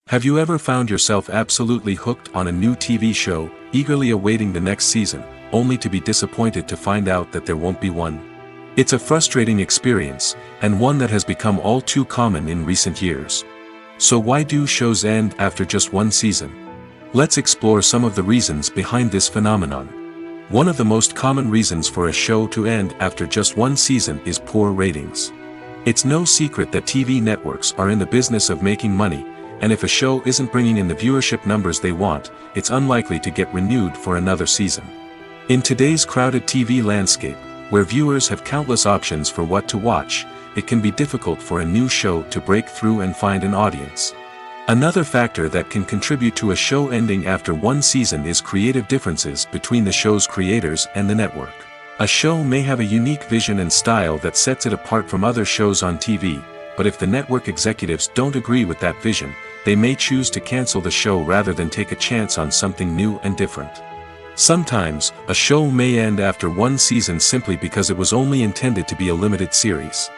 Have you ever found yourself absolutely hooked on a new TV show, eagerly awaiting the next season, only to be disappointed to find out that there won't be one? It's a frustrating experience, and one that has become all too common in recent years. So why do shows end after just one season? Let's explore some of the reasons behind this phenomenon. One of the most common reasons for a show to end after just one season is poor ratings. It's no secret that TV networks are in the business of making money, and if a show isn't bringing in the viewership numbers they want, it's unlikely to get renewed for another season. In today's crowded TV landscape, Where viewers have countless options for what to watch, it can be difficult for a new show to break through and find an audience. Another factor that can contribute to a show ending after one season is creative differences between the show's creators and the network. A show may have a unique vision and style that sets it apart from other shows on TV, but if the network executives don't agree with that vision, they may choose to cancel the show rather than take a chance on something new and different. Sometimes, a show may end after one season simply because it was only intended to be a limited series.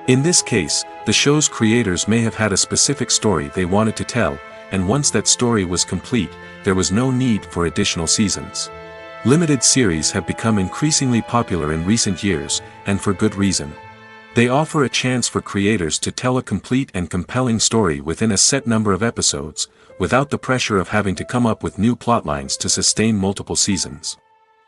In this case, the show's creators may have had a specific story they wanted to tell, and once that story was complete, there was no need for additional seasons. Limited series have become increasingly popular in recent years, and for good reason. They offer a chance for creators to tell a complete and compelling story within a set number of episodes, without the pressure of having to come up with new plotlines to sustain multiple seasons.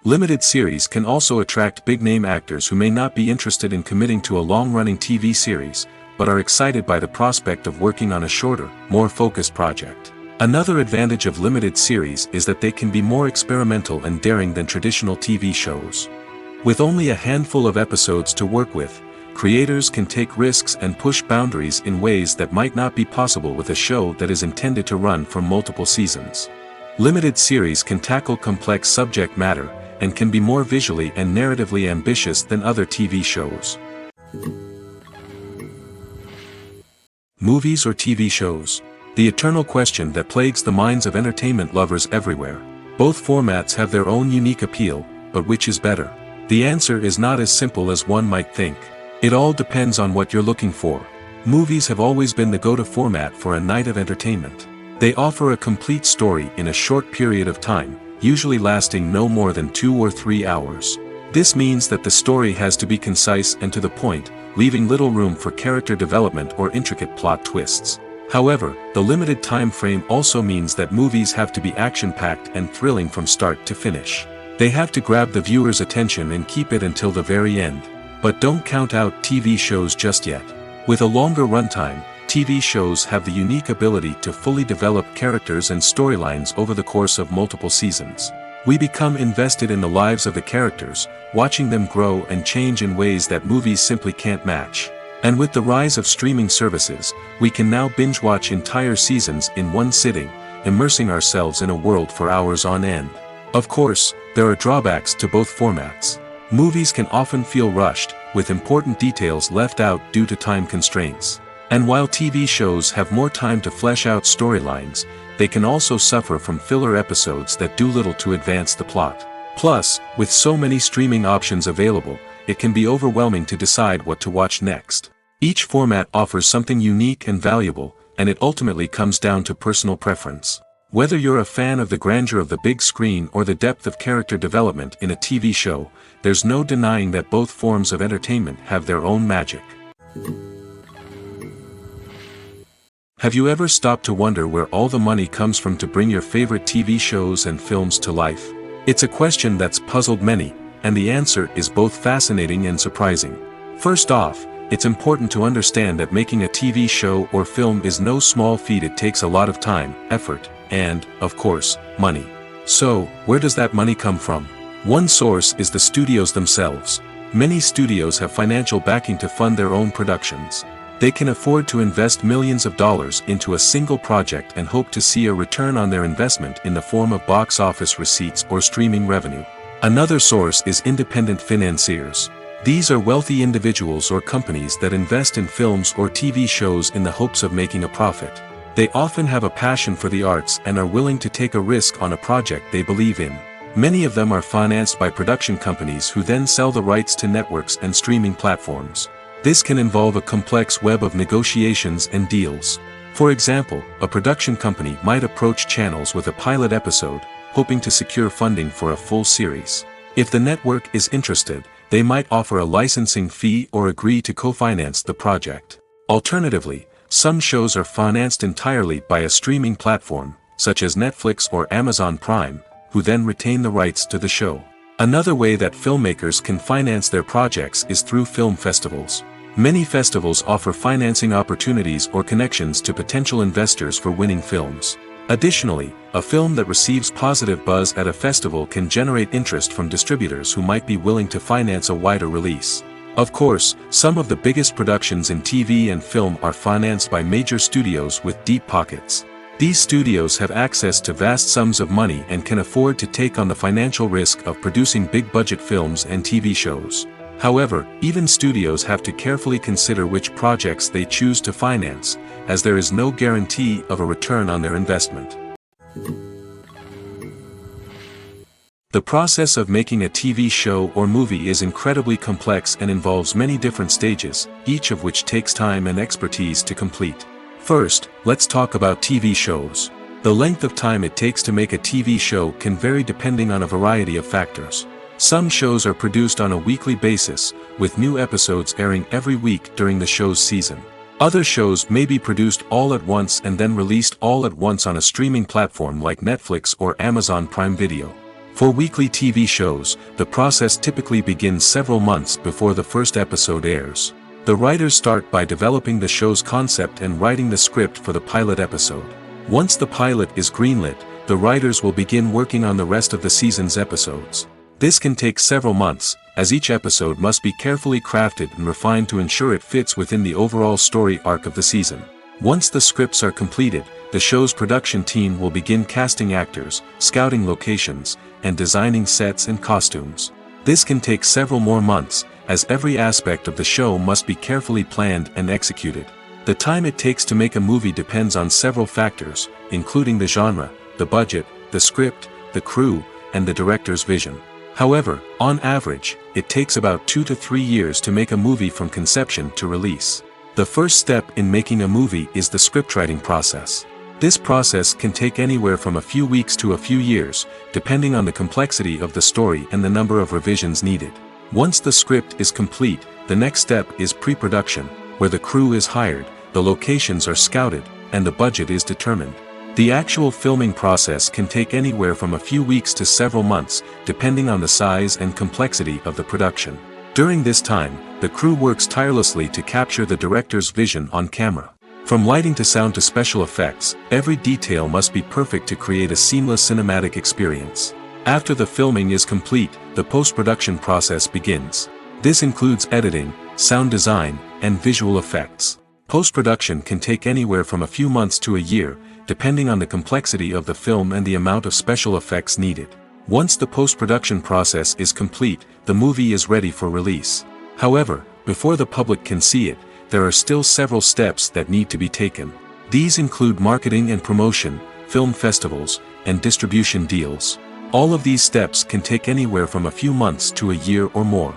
Limited series can also attract big-name actors who may not be interested in committing to a long-running TV series, but are excited by the prospect of working on a shorter, more focused project. Another advantage of limited series is that they can be more experimental and daring than traditional TV shows. With only a handful of episodes to work with, creators can take risks and push boundaries in ways that might not be possible with a show that is intended to run for multiple seasons. Limited series can tackle complex subject matter, and can be more visually and narratively ambitious than other TV shows. Movies or TV shows? The eternal question that plagues the minds of entertainment lovers everywhere. Both formats have their own unique appeal, but which is better? The answer is not as simple as one might think. It all depends on what you're looking for. Movies have always been the go-to format for a night of entertainment. They offer a complete story in a short period of time, usually lasting no more than 2 or 3 hours. This means that the story has to be concise and to the point, leaving little room for character development or intricate plot twists. However, the limited time frame also means that movies have to be action-packed and thrilling from start to finish. They have to grab the viewer's attention and keep it until the very end. But don't count out TV shows just yet. With a longer runtime, TV shows have the unique ability to fully develop characters and storylines over the course of multiple seasons. We become invested in the lives of the characters, watching them grow and change in ways that movies simply can't match. And with the rise of streaming services, we can now binge-watch entire seasons in one sitting, immersing ourselves in a world for hours on end. Of course, there are drawbacks to both formats. Movies can often feel rushed, with important details left out due to time constraints. And while TV shows have more time to flesh out storylines, they can also suffer from filler episodes that do little to advance the plot. Plus, with so many streaming options available, it can be overwhelming to decide what to watch next. Each format offers something unique and valuable, and it ultimately comes down to personal preference. Whether you're a fan of the grandeur of the big screen or the depth of character development in a TV show, there's no denying that both forms of entertainment have their own magic. Have you ever stopped to wonder where all the money comes from to bring your favorite TV shows and films to life? It's a question that's puzzled many, and the answer is both fascinating and surprising. First off, it's important to understand that making a TV show or film is no small feat. It takes a lot of time, effort, and, of course, money. So, where does that money come from? One source is the studios themselves. Many studios have financial backing to fund their own productions. They can afford to invest millions of dollars into a single project and hope to see a return on their investment in the form of box office receipts or streaming revenue. Another source is independent financiers. These are wealthy individuals or companies that invest in films or TV shows in the hopes of making a profit. They often have a passion for the arts and are willing to take a risk on a project they believe in. Many of them are financed by production companies who then sell the rights to networks and streaming platforms. This can involve a complex web of negotiations and deals. For example, a production company might approach channels with a pilot episode, hoping to secure funding for a full series. If the network is interested, they might offer a licensing fee or agree to co-finance the project. Alternatively, some shows are financed entirely by a streaming platform, such as Netflix or Amazon Prime, who then retain the rights to the show. Another way that filmmakers can finance their projects is through film festivals. Many festivals offer financing opportunities or connections to potential investors for winning films. Additionally, a film that receives positive buzz at a festival can generate interest from distributors who might be willing to finance a wider release. Of course, some of the biggest productions in TV and film are financed by major studios with deep pockets. These studios have access to vast sums of money and can afford to take on the financial risk of producing big-budget films and TV shows. However, even studios have to carefully consider which projects they choose to finance, as there is no guarantee of a return on their investment. The process of making a TV show or movie is incredibly complex and involves many different stages, each of which takes time and expertise to complete. First, let's talk about TV shows. The length of time it takes to make a TV show can vary depending on a variety of factors. Some shows are produced on a weekly basis, with new episodes airing every week during the show's season. Other shows may be produced all at once and then released all at once on a streaming platform like Netflix or Amazon Prime Video. For weekly TV shows, the process typically begins several months before the first episode airs. The writers start by developing the show's concept and writing the script for the pilot episode. Once the pilot is greenlit, the writers will begin working on the rest of the season's episodes. This can take several months, as each episode must be carefully crafted and refined to ensure it fits within the overall story arc of the season. Once the scripts are completed, the show's production team will begin casting actors, scouting locations, and designing sets and costumes. This can take several more months, as every aspect of the show must be carefully planned and executed. The time it takes to make a movie depends on several factors, including the genre, the budget, the script, the crew, and the director's vision. However, on average, it takes about 2 to 3 years to make a movie from conception to release. The first step in making a movie is the scriptwriting process. This process can take anywhere from a few weeks to a few years, depending on the complexity of the story and the number of revisions needed. Once the script is complete, the next step is pre-production, where the crew is hired, the locations are scouted, and the budget is determined. The actual filming process can take anywhere from a few weeks to several months, depending on the size and complexity of the production. During this time, the crew works tirelessly to capture the director's vision on camera. From lighting to sound to special effects, every detail must be perfect to create a seamless cinematic experience. After the filming is complete, the post-production process begins. This includes editing, sound design, and visual effects. Post-production can take anywhere from a few months to a year, depending on the complexity of the film and the amount of special effects needed. Once the post-production process is complete, the movie is ready for release. However, before the public can see it, there are still several steps that need to be taken. These include marketing and promotion, film festivals, and distribution deals. All of these steps can take anywhere from a few months to a year or more.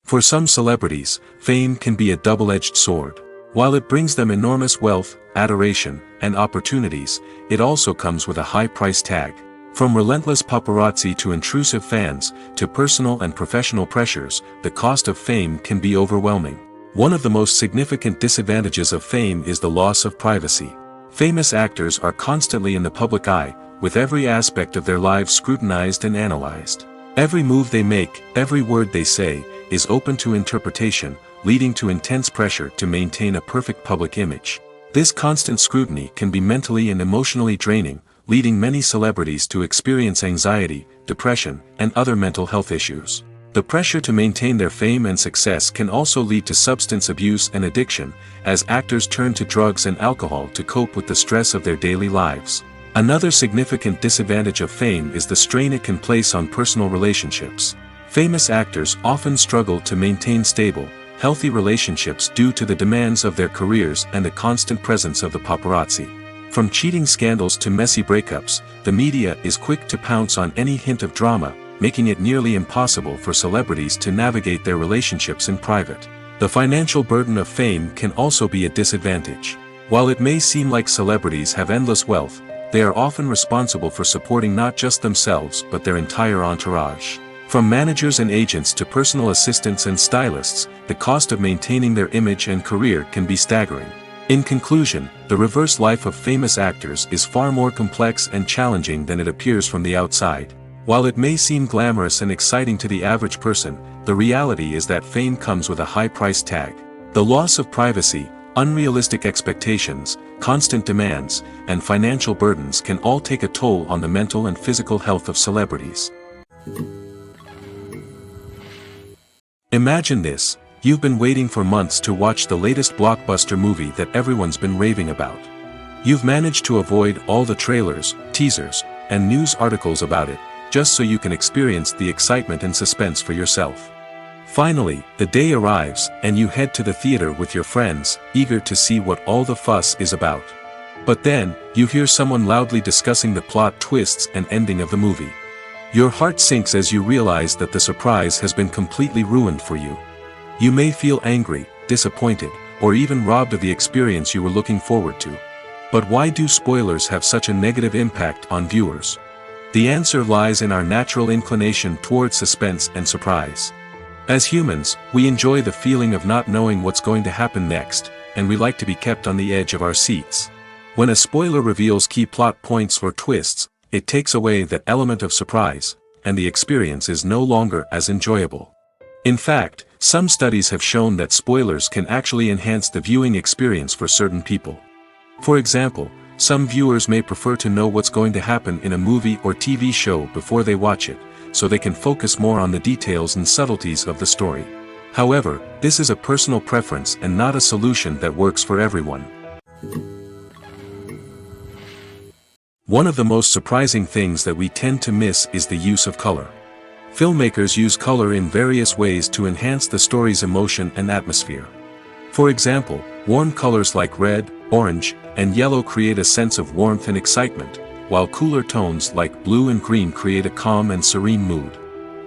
For some celebrities, fame can be a double-edged sword. While it brings them enormous wealth, adoration, and opportunities, it also comes with a high price tag. From relentless paparazzi to intrusive fans, to personal and professional pressures, the cost of fame can be overwhelming. One of the most significant disadvantages of fame is the loss of privacy. Famous actors are constantly in the public eye, with every aspect of their lives scrutinized and analyzed. Every move they make, every word they say, is open to interpretation, leading to intense pressure to maintain a perfect public image. This constant scrutiny can be mentally and emotionally draining, leading many celebrities to experience anxiety, depression, and other mental health issues. The pressure to maintain their fame and success can also lead to substance abuse and addiction, as actors turn to drugs and alcohol to cope with the stress of their daily lives. Another significant disadvantage of fame is the strain it can place on personal relationships. Famous actors often struggle to maintain stable, healthy relationships due to the demands of their careers and the constant presence of the paparazzi. From cheating scandals to messy breakups, the media is quick to pounce on any hint of drama, making it nearly impossible for celebrities to navigate their relationships in private. The financial burden of fame can also be a disadvantage. While it may seem like celebrities have endless wealth, they are often responsible for supporting not just themselves but their entire entourage. From managers and agents to personal assistants and stylists, the cost of maintaining their image and career can be staggering. In conclusion, the reverse life of famous actors is far more complex and challenging than it appears from the outside. While it may seem glamorous and exciting to the average person, the reality is that fame comes with a high price tag. The loss of privacy, unrealistic expectations, constant demands, and financial burdens can all take a toll on the mental and physical health of celebrities. Imagine this: you've been waiting for months to watch the latest blockbuster movie that everyone's been raving about. You've managed to avoid all the trailers, teasers, and news articles about it, just so you can experience the excitement and suspense for yourself. Finally, the day arrives, and you head to the theater with your friends, eager to see what all the fuss is about. But then, you hear someone loudly discussing the plot twists and ending of the movie. Your heart sinks as you realize that the surprise has been completely ruined for you. You may feel angry, disappointed, or even robbed of the experience you were looking forward to. But why do spoilers have such a negative impact on viewers? The answer lies in our natural inclination towards suspense and surprise. As humans, we enjoy the feeling of not knowing what's going to happen next, and we like to be kept on the edge of our seats. When a spoiler reveals key plot points or twists, it takes away that element of surprise, and the experience is no longer as enjoyable. In fact, some studies have shown that spoilers can actually enhance the viewing experience for certain people. For example, some viewers may prefer to know what's going to happen in a movie or TV show before they watch it, so they can focus more on the details and subtleties of the story. However, this is a personal preference and not a solution that works for everyone. One of the most surprising things that we tend to miss is the use of color. Filmmakers use color in various ways to enhance the story's emotion and atmosphere. For example, warm colors like red, orange, and yellow create a sense of warmth and excitement, while cooler tones like blue and green create a calm and serene mood.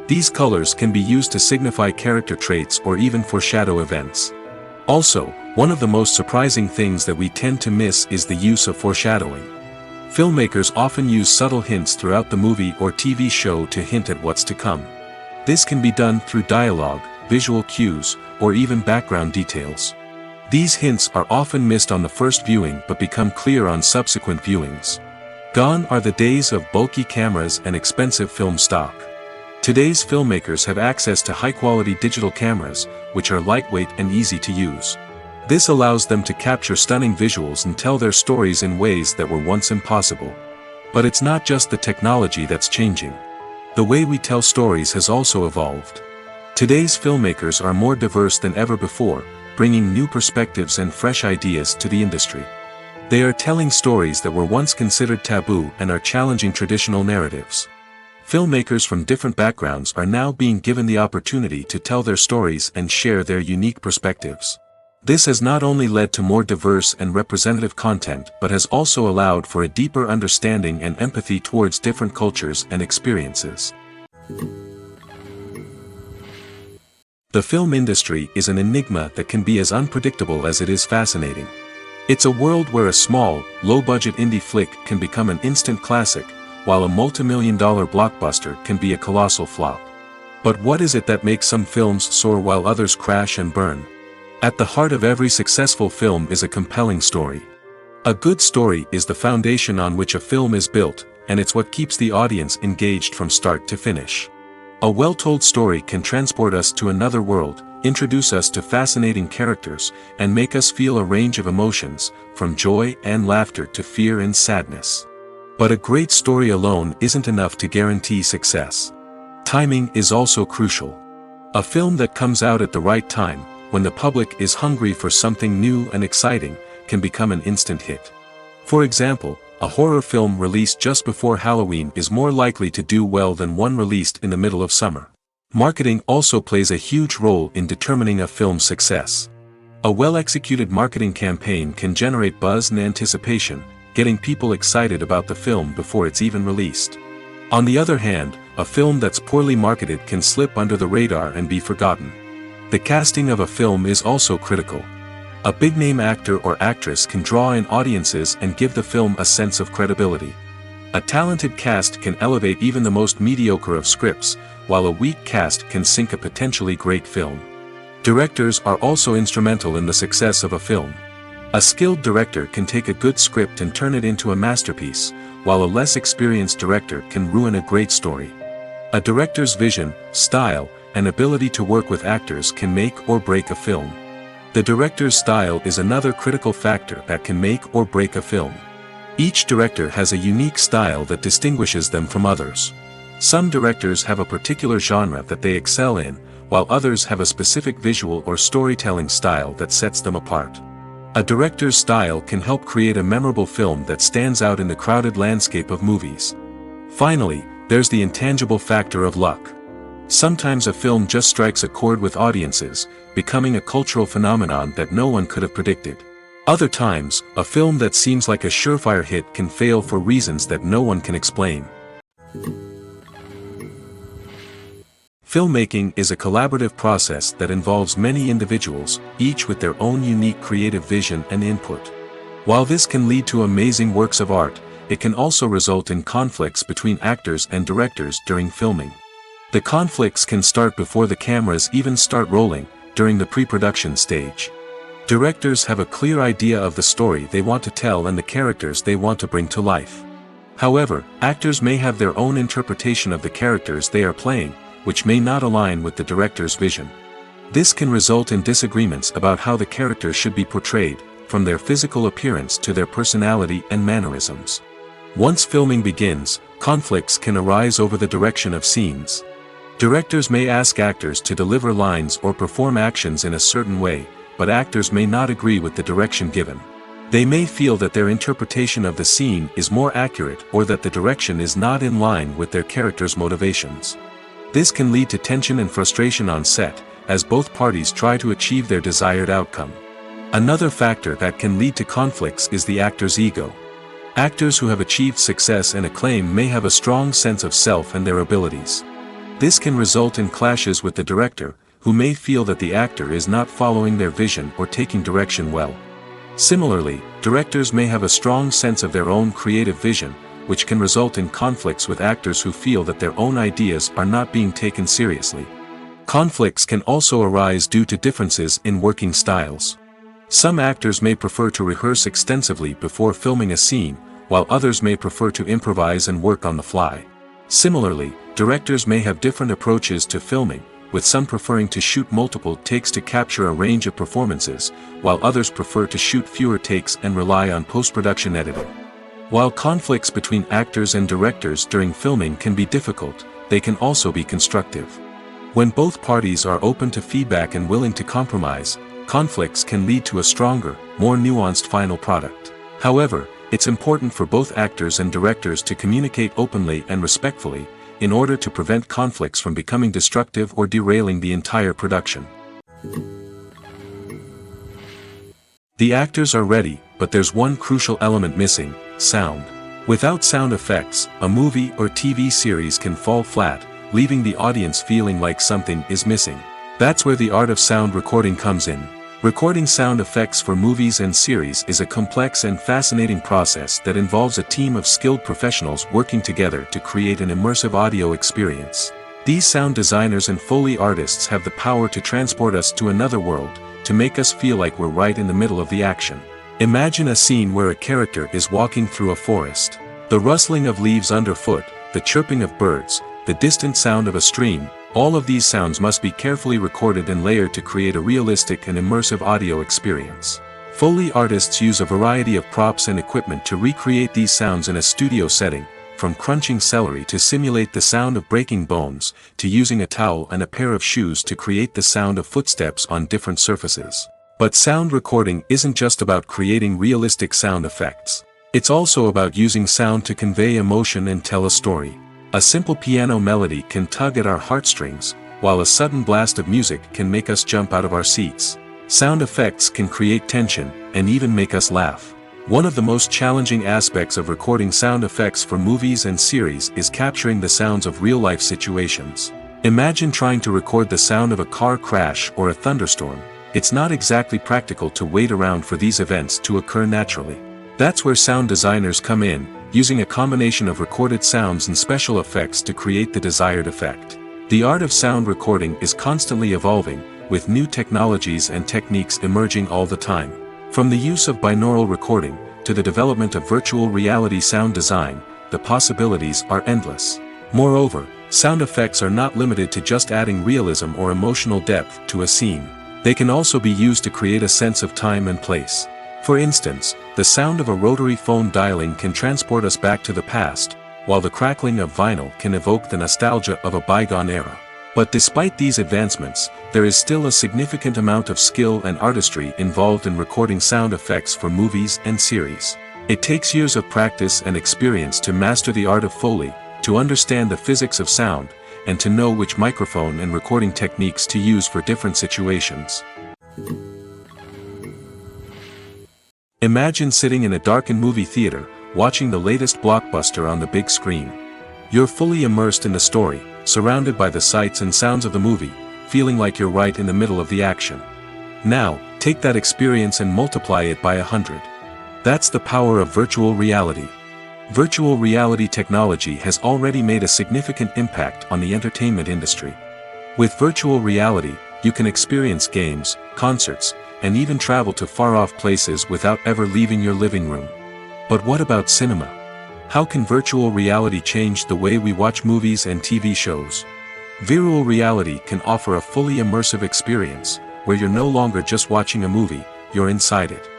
These colors can be used to signify character traits or even foreshadow events. Also, one of the most surprising things that we tend to miss is the use of foreshadowing. Filmmakers often use subtle hints throughout the movie or TV show to hint at what's to come. This can be done through dialogue, visual cues, or even background details. These hints are often missed on the first viewing but become clear on subsequent viewings. Gone are the days of bulky cameras and expensive film stock. Today's filmmakers have access to high-quality digital cameras, which are lightweight and easy to use. This allows them to capture stunning visuals and tell their stories in ways that were once impossible. But it's not just the technology that's changing. The way we tell stories has also evolved. Today's filmmakers are more diverse than ever before, bringing new perspectives and fresh ideas to the industry. They are telling stories that were once considered taboo and are challenging traditional narratives. Filmmakers from different backgrounds are now being given the opportunity to tell their stories and share their unique perspectives. This has not only led to more diverse and representative content but has also allowed for a deeper understanding and empathy towards different cultures and experiences. The film industry is an enigma that can be as unpredictable as it is fascinating. It's a world where a small, low-budget indie flick can become an instant classic, while a multi-million-dollar blockbuster can be a colossal flop. But what is it that makes some films soar while others crash and burn? At the heart of every successful film is a compelling story. A good story is the foundation on which a film is built, and it's what keeps the audience engaged from start to finish. A well-told story can transport us to another world, introduce us to fascinating characters, and make us feel a range of emotions, from joy and laughter to fear and sadness. But a great story alone isn't enough to guarantee success. Timing is also crucial. A film that comes out at the right time, when the public is hungry for something new and exciting, can become an instant hit. For example, a horror film released just before Halloween is more likely to do well than one released in the middle of summer. Marketing also plays a huge role in determining a film's success. A well-executed marketing campaign can generate buzz and anticipation, getting people excited about the film before it's even released. On the other hand, a film that's poorly marketed can slip under the radar and be forgotten. The casting of a film is also critical. A big-name actor or actress can draw in audiences and give the film a sense of credibility. A talented cast can elevate even the most mediocre of scripts, while a weak cast can sink a potentially great film. Directors are also instrumental in the success of a film. A skilled director can take a good script and turn it into a masterpiece, while a less experienced director can ruin a great story. A director's vision, style, and ability to work with actors can make or break a film. The director's style is another critical factor that can make or break a film. Each director has a unique style that distinguishes them from others. Some directors have a particular genre that they excel in, while others have a specific visual or storytelling style that sets them apart. A director's style can help create a memorable film that stands out in the crowded landscape of movies. Finally, there's the intangible factor of luck. Sometimes a film just strikes a chord with audiences, becoming a cultural phenomenon that no one could have predicted. Other times, a film that seems like a surefire hit can fail for reasons that no one can explain. Filmmaking is a collaborative process that involves many individuals, each with their own unique creative vision and input. While this can lead to amazing works of art, it can also result in conflicts between actors and directors during filming. The conflicts can start before the cameras even start rolling, during the pre-production stage. Directors have a clear idea of the story they want to tell and the characters they want to bring to life. However, actors may have their own interpretation of the characters they are playing, which may not align with the director's vision. This can result in disagreements about how the characters should be portrayed, from their physical appearance to their personality and mannerisms. Once filming begins, conflicts can arise over the direction of scenes. Directors may ask actors to deliver lines or perform actions in a certain way, but actors may not agree with the direction given. They may feel that their interpretation of the scene is more accurate or that the direction is not in line with their character's motivations. This can lead to tension and frustration on set, as both parties try to achieve their desired outcome. Another factor that can lead to conflicts is the actor's ego. Actors who have achieved success and acclaim may have a strong sense of self and their abilities. This can result in clashes with the director, who may feel that the actor is not following their vision or taking direction well. Similarly, directors may have a strong sense of their own creative vision, which can result in conflicts with actors who feel that their own ideas are not being taken seriously. Conflicts can also arise due to differences in working styles. Some actors may prefer to rehearse extensively before filming a scene, while others may prefer to improvise and work on the fly. Similarly, directors may have different approaches to filming, with some preferring to shoot multiple takes to capture a range of performances, while others prefer to shoot fewer takes and rely on post-production editing. While conflicts between actors and directors during filming can be difficult, they can also be constructive. When both parties are open to feedback and willing to compromise, conflicts can lead to a stronger, more nuanced final product. However, it's important for both actors and directors to communicate openly and respectfully, in order to prevent conflicts from becoming destructive or derailing the entire production. The actors are ready, but there's one crucial element missing: sound. Without sound effects, a movie or TV series can fall flat, leaving the audience feeling like something is missing. That's where the art of sound recording comes in. Recording sound effects for movies and series is a complex and fascinating process that involves a team of skilled professionals working together to create an immersive audio experience. These sound designers and Foley artists have the power to transport us to another world, to make us feel like we're right in the middle of the action. Imagine a scene where a character is walking through a forest. The rustling of leaves underfoot, the chirping of birds, the distant sound of a stream, all of these sounds must be carefully recorded and layered to create a realistic and immersive audio experience. Foley artists use a variety of props and equipment to recreate these sounds in a studio setting, from crunching celery to simulate the sound of breaking bones, to using a towel and a pair of shoes to create the sound of footsteps on different surfaces. But sound recording isn't just about creating realistic sound effects. It's also about using sound to convey emotion and tell a story. A simple piano melody can tug at our heartstrings, while a sudden blast of music can make us jump out of our seats. Sound effects can create tension, and even make us laugh. One of the most challenging aspects of recording sound effects for movies and series is capturing the sounds of real-life situations. Imagine trying to record the sound of a car crash or a thunderstorm. It's not exactly practical to wait around for these events to occur naturally. That's where sound designers come in, using a combination of recorded sounds and special effects to create the desired effect. The art of sound recording is constantly evolving, with new technologies and techniques emerging all the time. From the use of binaural recording, to the development of virtual reality sound design, the possibilities are endless. Moreover, sound effects are not limited to just adding realism or emotional depth to a scene. They can also be used to create a sense of time and place. For instance, the sound of a rotary phone dialing can transport us back to the past, while the crackling of vinyl can evoke the nostalgia of a bygone era. But despite these advancements, there is still a significant amount of skill and artistry involved in recording sound effects for movies and series. It takes years of practice and experience to master the art of Foley, to understand the physics of sound, and to know which microphone and recording techniques to use for different situations. Imagine sitting in a darkened movie theater, watching the latest blockbuster on the big screen. You're fully immersed in the story, surrounded by the sights and sounds of the movie, feeling like you're right in the middle of the action. Now, take that experience and multiply it by 100. That's the power of virtual reality. Virtual reality technology has already made a significant impact on the entertainment industry. With virtual reality, you can experience games, concerts, and even travel to far-off places without ever leaving your living room. But what about cinema? How can virtual reality change the way we watch movies and TV shows? Virtual reality can offer a fully immersive experience, where you're no longer just watching a movie, you're inside it.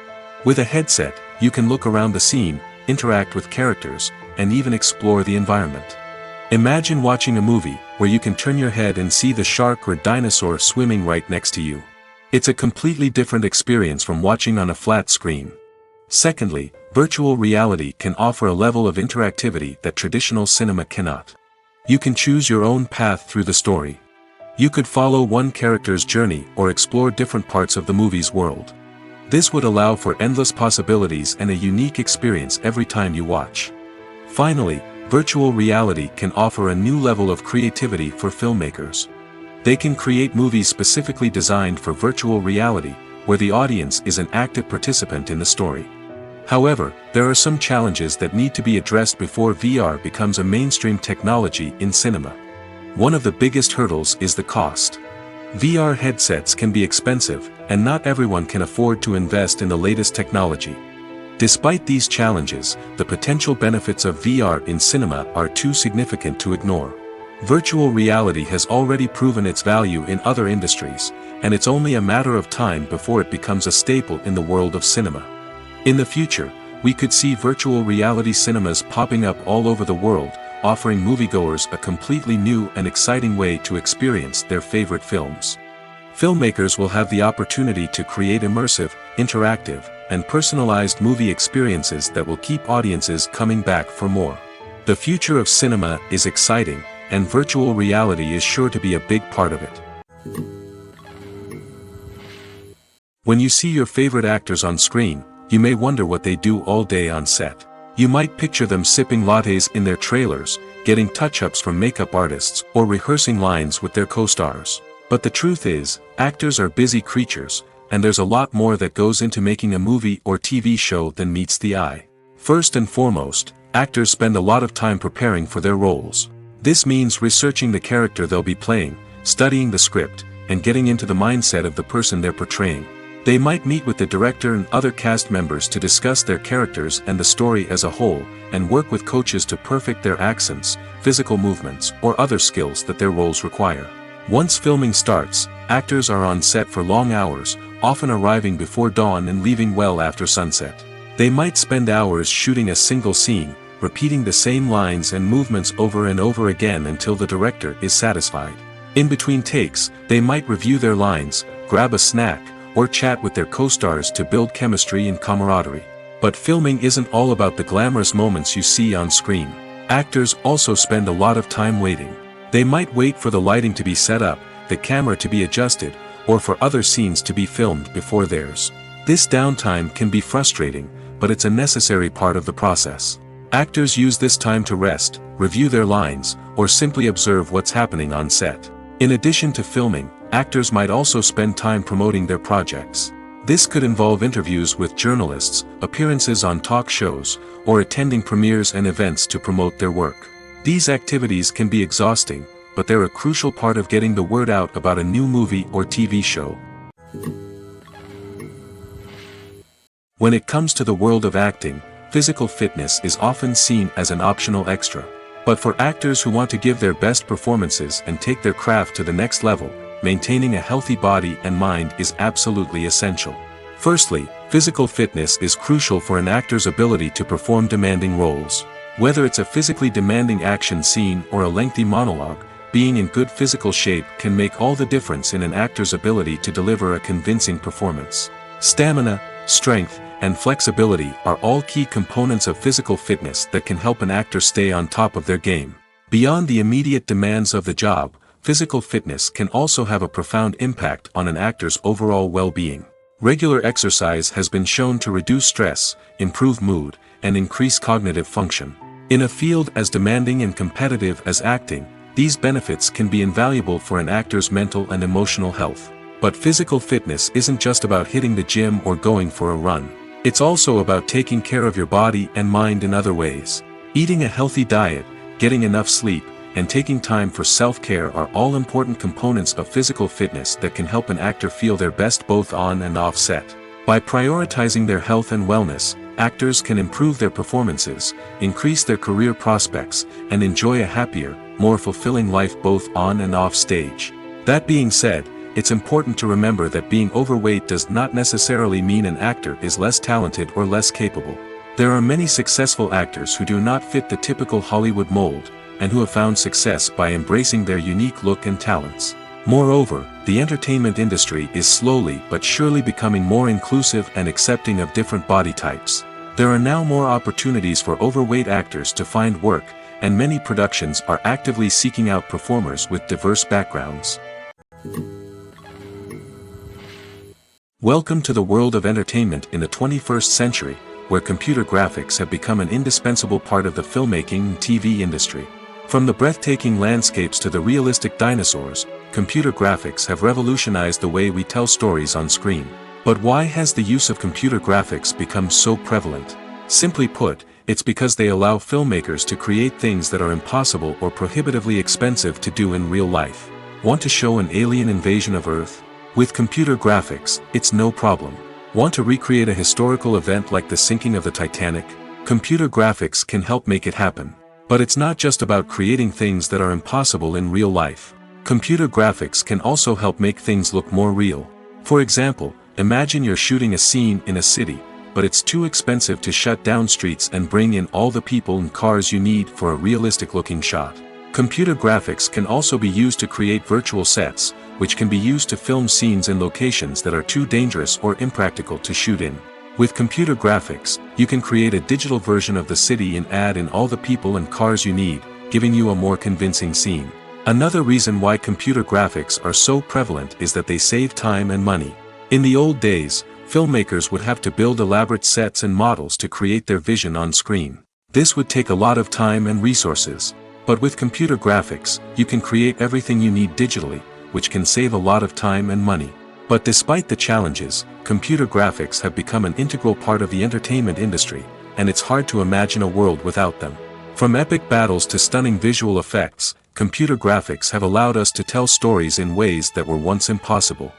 With a headset, you can look around the scene, interact with characters, and even explore the environment. Imagine watching a movie where you can turn your head and see the shark or dinosaur swimming right next to you. It's a completely different experience from watching on a flat screen. Secondly, virtual reality can offer a level of interactivity that traditional cinema cannot. You can choose your own path through the story. You could follow one character's journey or explore different parts of the movie's world. This would allow for endless possibilities and a unique experience every time you watch. Finally, virtual reality can offer a new level of creativity for filmmakers. They can create movies specifically designed for virtual reality, where the audience is an active participant in the story. However, there are some challenges that need to be addressed before VR becomes a mainstream technology in cinema. One of the biggest hurdles is the cost. VR headsets can be expensive, and not everyone can afford to invest in the latest technology. Despite these challenges, the potential benefits of VR in cinema are too significant to ignore. Virtual reality has already proven its value in other industries, and it's only a matter of time before it becomes a staple in the world of cinema. In the future, we could see virtual reality cinemas popping up all over the world, offering moviegoers a completely new and exciting way to experience their favorite films. Filmmakers will have the opportunity to create immersive, interactive, and personalized movie experiences that will keep audiences coming back for more. The future of cinema is exciting, and virtual reality is sure to be a big part of it. When you see your favorite actors on screen, you may wonder what they do all day on set. You might picture them sipping lattes in their trailers, getting touch-ups from makeup artists, or rehearsing lines with their co-stars. But the truth is, actors are busy creatures, and there's a lot more that goes into making a movie or TV show than meets the eye. First and foremost, actors spend a lot of time preparing for their roles. This means researching the character they'll be playing, studying the script, and getting into the mindset of the person they're portraying. They might meet with the director and other cast members to discuss their characters and the story as a whole, and work with coaches to perfect their accents, physical movements, or other skills that their roles require. Once filming starts, actors are on set for long hours, often arriving before dawn and leaving well after sunset. They might spend hours shooting a single scene, repeating the same lines and movements over and over again until the director is satisfied. In between takes, they might review their lines, grab a snack, or chat with their co-stars to build chemistry and camaraderie. But filming isn't all about the glamorous moments you see on screen. Actors also spend a lot of time waiting. They might wait for the lighting to be set up, the camera to be adjusted, or for other scenes to be filmed before theirs. This downtime can be frustrating, but it's a necessary part of the process. Actors use this time to rest, review their lines, or simply observe what's happening on set. In addition to filming, actors might also spend time promoting their projects. This could involve interviews with journalists, appearances on talk shows, or attending premieres and events to promote their work. These activities can be exhausting, but they're a crucial part of getting the word out about a new movie or TV show. When it comes to the world of acting, physical fitness is often seen as an optional extra. But for actors who want to give their best performances and take their craft to the next level, maintaining a healthy body and mind is absolutely essential. Firstly, physical fitness is crucial for an actor's ability to perform demanding roles. Whether it's a physically demanding action scene or a lengthy monologue, being in good physical shape can make all the difference in an actor's ability to deliver a convincing performance. Stamina, strength, and flexibility are all key components of physical fitness that can help an actor stay on top of their game. Beyond the immediate demands of the job, physical fitness can also have a profound impact on an actor's overall well-being. Regular exercise has been shown to reduce stress, improve mood, and increase cognitive function. In a field as demanding and competitive as acting, these benefits can be invaluable for an actor's mental and emotional health. But physical fitness isn't just about hitting the gym or going for a run. It's also about taking care of your body and mind in other ways. Eating a healthy diet, getting enough sleep, and taking time for self-care are all important components of physical fitness that can help an actor feel their best both on and off set. By prioritizing their health and wellness, actors can improve their performances, increase their career prospects, and enjoy a happier, more fulfilling life both on and off stage. That being said, it's important to remember that being overweight does not necessarily mean an actor is less talented or less capable. There are many successful actors who do not fit the typical Hollywood mold, and who have found success by embracing their unique look and talents. Moreover, the entertainment industry is slowly but surely becoming more inclusive and accepting of different body types. There are now more opportunities for overweight actors to find work, and many productions are actively seeking out performers with diverse backgrounds. Welcome to the world of entertainment in the 21st century, where computer graphics have become an indispensable part of the filmmaking and TV industry. From the breathtaking landscapes to the realistic dinosaurs, computer graphics have revolutionized the way we tell stories on screen. But why has the use of computer graphics become so prevalent? Simply put, it's because they allow filmmakers to create things that are impossible or prohibitively expensive to do in real life. Want to show an alien invasion of Earth? With computer graphics, it's no problem. Want to recreate a historical event like the sinking of the Titanic? Computer graphics can help make it happen. But it's not just about creating things that are impossible in real life. Computer graphics can also help make things look more real. For example, imagine you're shooting a scene in a city, but it's too expensive to shut down streets and bring in all the people and cars you need for a realistic-looking shot. Computer graphics can also be used to create virtual sets, which can be used to film scenes in locations that are too dangerous or impractical to shoot in. With computer graphics, you can create a digital version of the city and add in all the people and cars you need, giving you a more convincing scene. Another reason why computer graphics are so prevalent is that they save time and money. In the old days, filmmakers would have to build elaborate sets and models to create their vision on screen. This would take a lot of time and resources. But with computer graphics, you can create everything you need digitally, which can save a lot of time and money. But despite the challenges, computer graphics have become an integral part of the entertainment industry, and it's hard to imagine a world without them. From epic battles to stunning visual effects, computer graphics have allowed us to tell stories in ways that were once impossible.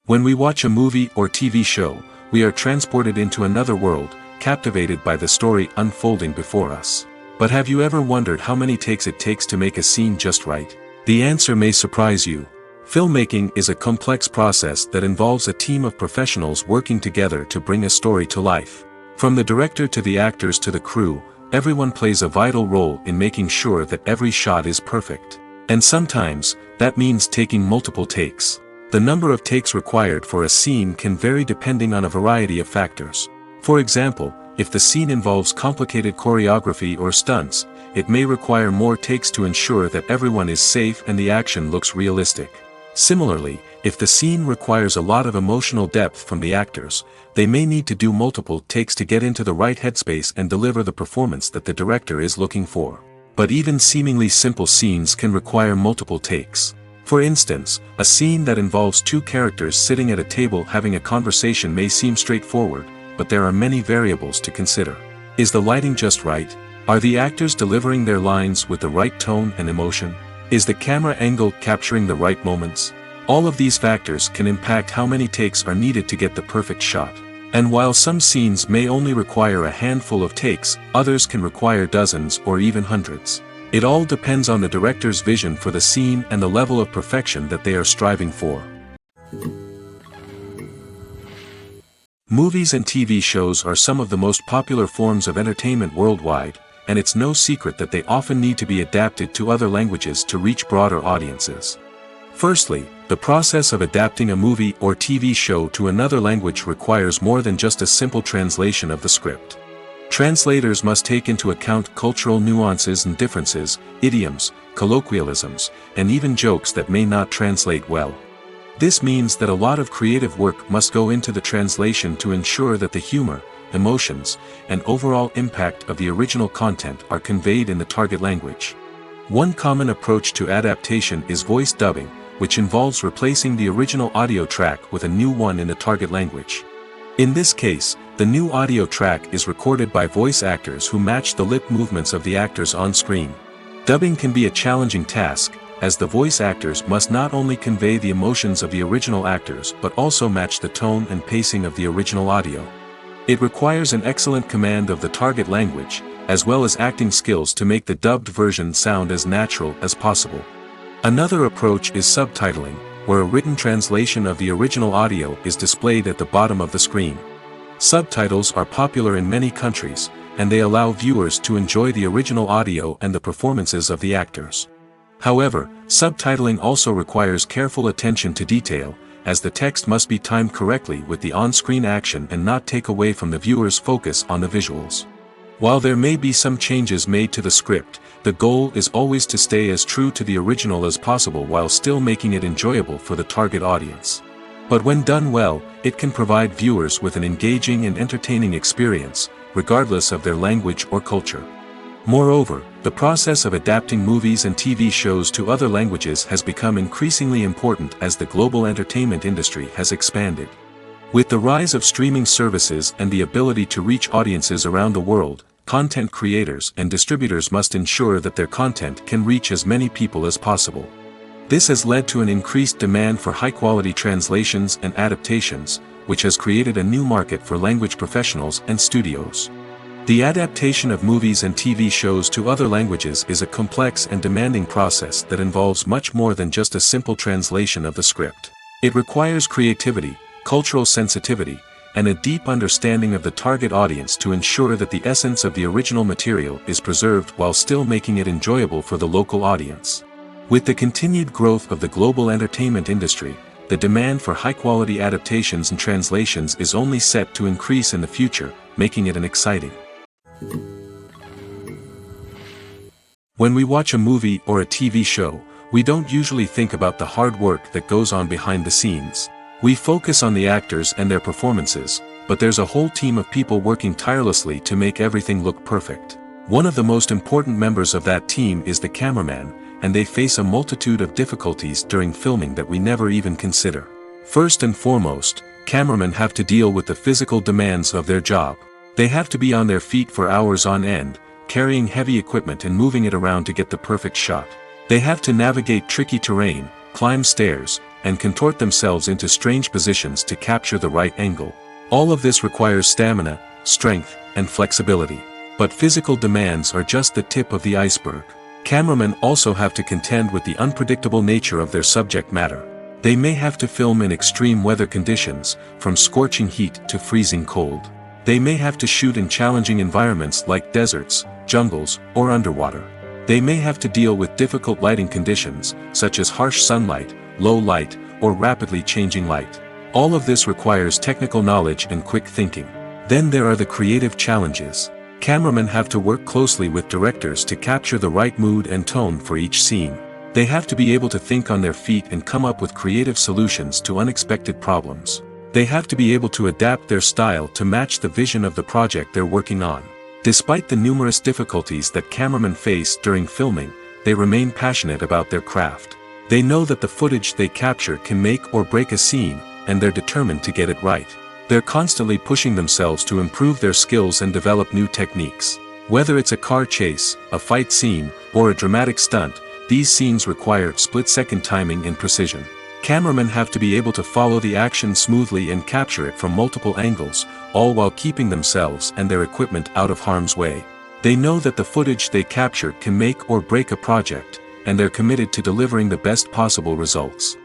When we watch a movie or TV show, we are transported into another world, captivated by the story unfolding before us. But have you ever wondered how many takes it takes to make a scene just right? The answer may surprise you. Filmmaking is a complex process that involves a team of professionals working together to bring a story to life. From the director to the actors to the crew, everyone plays a vital role in making sure that every shot is perfect. And sometimes, that means taking multiple takes. The number of takes required for a scene can vary depending on a variety of factors. For example, if the scene involves complicated choreography or stunts, it may require more takes to ensure that everyone is safe and the action looks realistic. Similarly, if the scene requires a lot of emotional depth from the actors, they may need to do multiple takes to get into the right headspace and deliver the performance that the director is looking for. But even seemingly simple scenes can require multiple takes. For instance, a scene that involves two characters sitting at a table having a conversation may seem straightforward, but there are many variables to consider. Is the lighting just right? Are the actors delivering their lines with the right tone and emotion? Is the camera angle capturing the right moments? All of these factors can impact how many takes are needed to get the perfect shot. And while some scenes may only require a handful of takes, others can require dozens or even hundreds. It all depends on the director's vision for the scene and the level of perfection that they are striving for. Movies and TV shows are some of the most popular forms of entertainment worldwide, and it's no secret that they often need to be adapted to other languages to reach broader audiences. Firstly, the process of adapting a movie or TV show to another language requires more than just a simple translation of the script. Translators must take into account cultural nuances and differences, idioms, colloquialisms, and even jokes that may not translate well. This means that a lot of creative work must go into the translation to ensure that the humor, emotions, and overall impact of the original content are conveyed in the target language. One common approach to adaptation is voice dubbing, which involves replacing the original audio track with a new one in the target language. In this case, the new audio track is recorded by voice actors who match the lip movements of the actors on screen. Dubbing can be a challenging task, as the voice actors must not only convey the emotions of the original actors but also match the tone and pacing of the original audio. It requires an excellent command of the target language, as well as acting skills to make the dubbed version sound as natural as possible. Another approach is subtitling, where a written translation of the original audio is displayed at the bottom of the screen. Subtitles are popular in many countries, and they allow viewers to enjoy the original audio and the performances of the actors. However, subtitling also requires careful attention to detail, as the text must be timed correctly with the on-screen action and not take away from the viewer's focus on the visuals. While there may be some changes made to the script, the goal is always to stay as true to the original as possible while still making it enjoyable for the target audience. But when done well, it can provide viewers with an engaging and entertaining experience, regardless of their language or culture. Moreover, the process of adapting movies and TV shows to other languages has become increasingly important as the global entertainment industry has expanded. With the rise of streaming services and the ability to reach audiences around the world, content creators and distributors must ensure that their content can reach as many people as possible. This has led to an increased demand for high-quality translations and adaptations, which has created a new market for language professionals and studios. The adaptation of movies and TV shows to other languages is a complex and demanding process that involves much more than just a simple translation of the script. It requires creativity, cultural sensitivity, and a deep understanding of the target audience to ensure that the essence of the original material is preserved while still making it enjoyable for the local audience. With the continued growth of the global entertainment industry, the demand for high-quality adaptations and translations is only set to increase in the future, making it an exciting. When we watch a movie or a TV show, we don't usually think about the hard work that goes on behind the scenes. We focus on the actors and their performances, but there's a whole team of people working tirelessly to make everything look perfect. One of the most important members of that team is the cameraman, and they face a multitude of difficulties during filming that we never even consider. First and foremost, cameramen have to deal with the physical demands of their job. They have to be on their feet for hours on end, carrying heavy equipment and moving it around to get the perfect shot. They have to navigate tricky terrain, climb stairs, and contort themselves into strange positions to capture the right angle. All of this requires stamina, strength, and flexibility. But physical demands are just the tip of the iceberg. Cameramen also have to contend with the unpredictable nature of their subject matter. They may have to film in extreme weather conditions, from scorching heat to freezing cold. They may have to shoot in challenging environments like deserts, jungles, or underwater. They may have to deal with difficult lighting conditions, such as harsh sunlight, low light, or rapidly changing light. All of this requires technical knowledge and quick thinking. Then there are the creative challenges. Cameramen have to work closely with directors to capture the right mood and tone for each scene. They have to be able to think on their feet and come up with creative solutions to unexpected problems. They have to be able to adapt their style to match the vision of the project they're working on. Despite the numerous difficulties that cameramen face during filming, they remain passionate about their craft. They know that the footage they capture can make or break a scene, and they're determined to get it right. They're constantly pushing themselves to improve their skills and develop new techniques. Whether it's a car chase, a fight scene, or a dramatic stunt, these scenes require split-second timing and precision. Cameramen have to be able to follow the action smoothly and capture it from multiple angles, all while keeping themselves and their equipment out of harm's way. They know that the footage they capture can make or break a project, and they're committed to delivering the best possible results.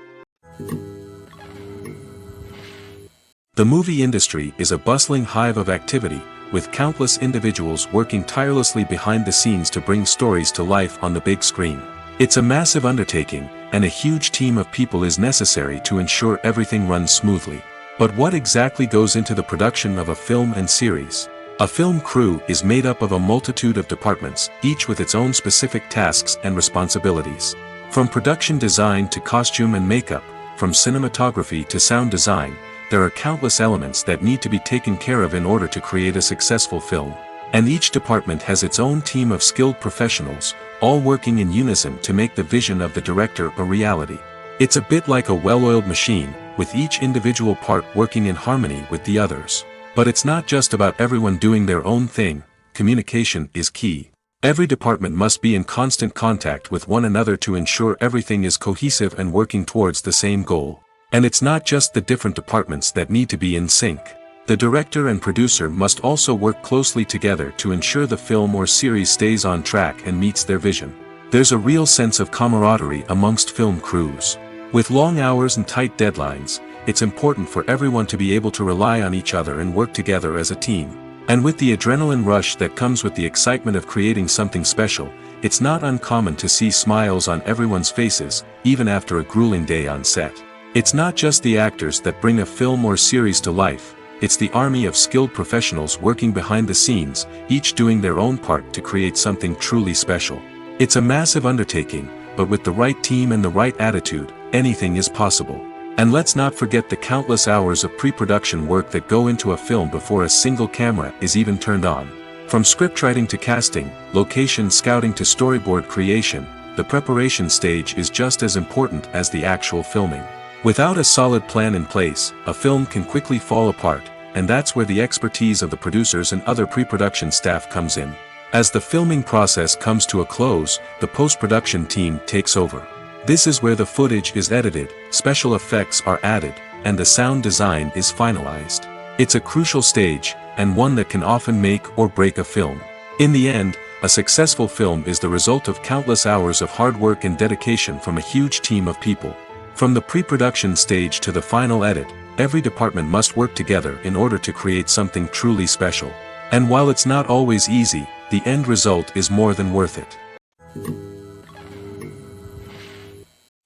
The movie industry is a bustling hive of activity, with countless individuals working tirelessly behind the scenes to bring stories to life on the big screen. It's a massive undertaking, and a huge team of people is necessary to ensure everything runs smoothly. But what exactly goes into the production of a film and series? A film crew is made up of a multitude of departments, each with its own specific tasks and responsibilities. From production design to costume and makeup, from cinematography to sound design, there are countless elements that need to be taken care of in order to create a successful film. And each department has its own team of skilled professionals, all working in unison to make the vision of the director a reality. It's a bit like a well-oiled machine, with each individual part working in harmony with the others. But it's not just about everyone doing their own thing. Communication is key. Every department must be in constant contact with one another to ensure everything is cohesive and working towards the same goal. And it's not just the different departments that need to be in sync. The director and producer must also work closely together to ensure the film or series stays on track and meets their vision. There's a real sense of camaraderie amongst film crews. With long hours and tight deadlines, it's important for everyone to be able to rely on each other and work together as a team. And with the adrenaline rush that comes with the excitement of creating something special, it's not uncommon to see smiles on everyone's faces, even after a grueling day on set. It's not just the actors that bring a film or series to life, it's the army of skilled professionals working behind the scenes, each doing their own part to create something truly special. It's a massive undertaking, but with the right team and the right attitude, anything is possible. And let's not forget the countless hours of pre-production work that go into a film before a single camera is even turned on. From scriptwriting to casting, location scouting to storyboard creation, the preparation stage is just as important as the actual filming. Without a solid plan in place, a film can quickly fall apart, and that's where the expertise of the producers and other pre-production staff comes in. As the filming process comes to a close, the post-production team takes over. This is where the footage is edited, special effects are added, and the sound design is finalized. It's a crucial stage, and one that can often make or break a film. In the end, a successful film is the result of countless hours of hard work and dedication from a huge team of people. From the pre-production stage to the final edit, every department must work together in order to create something truly special. And while it's not always easy, the end result is more than worth it.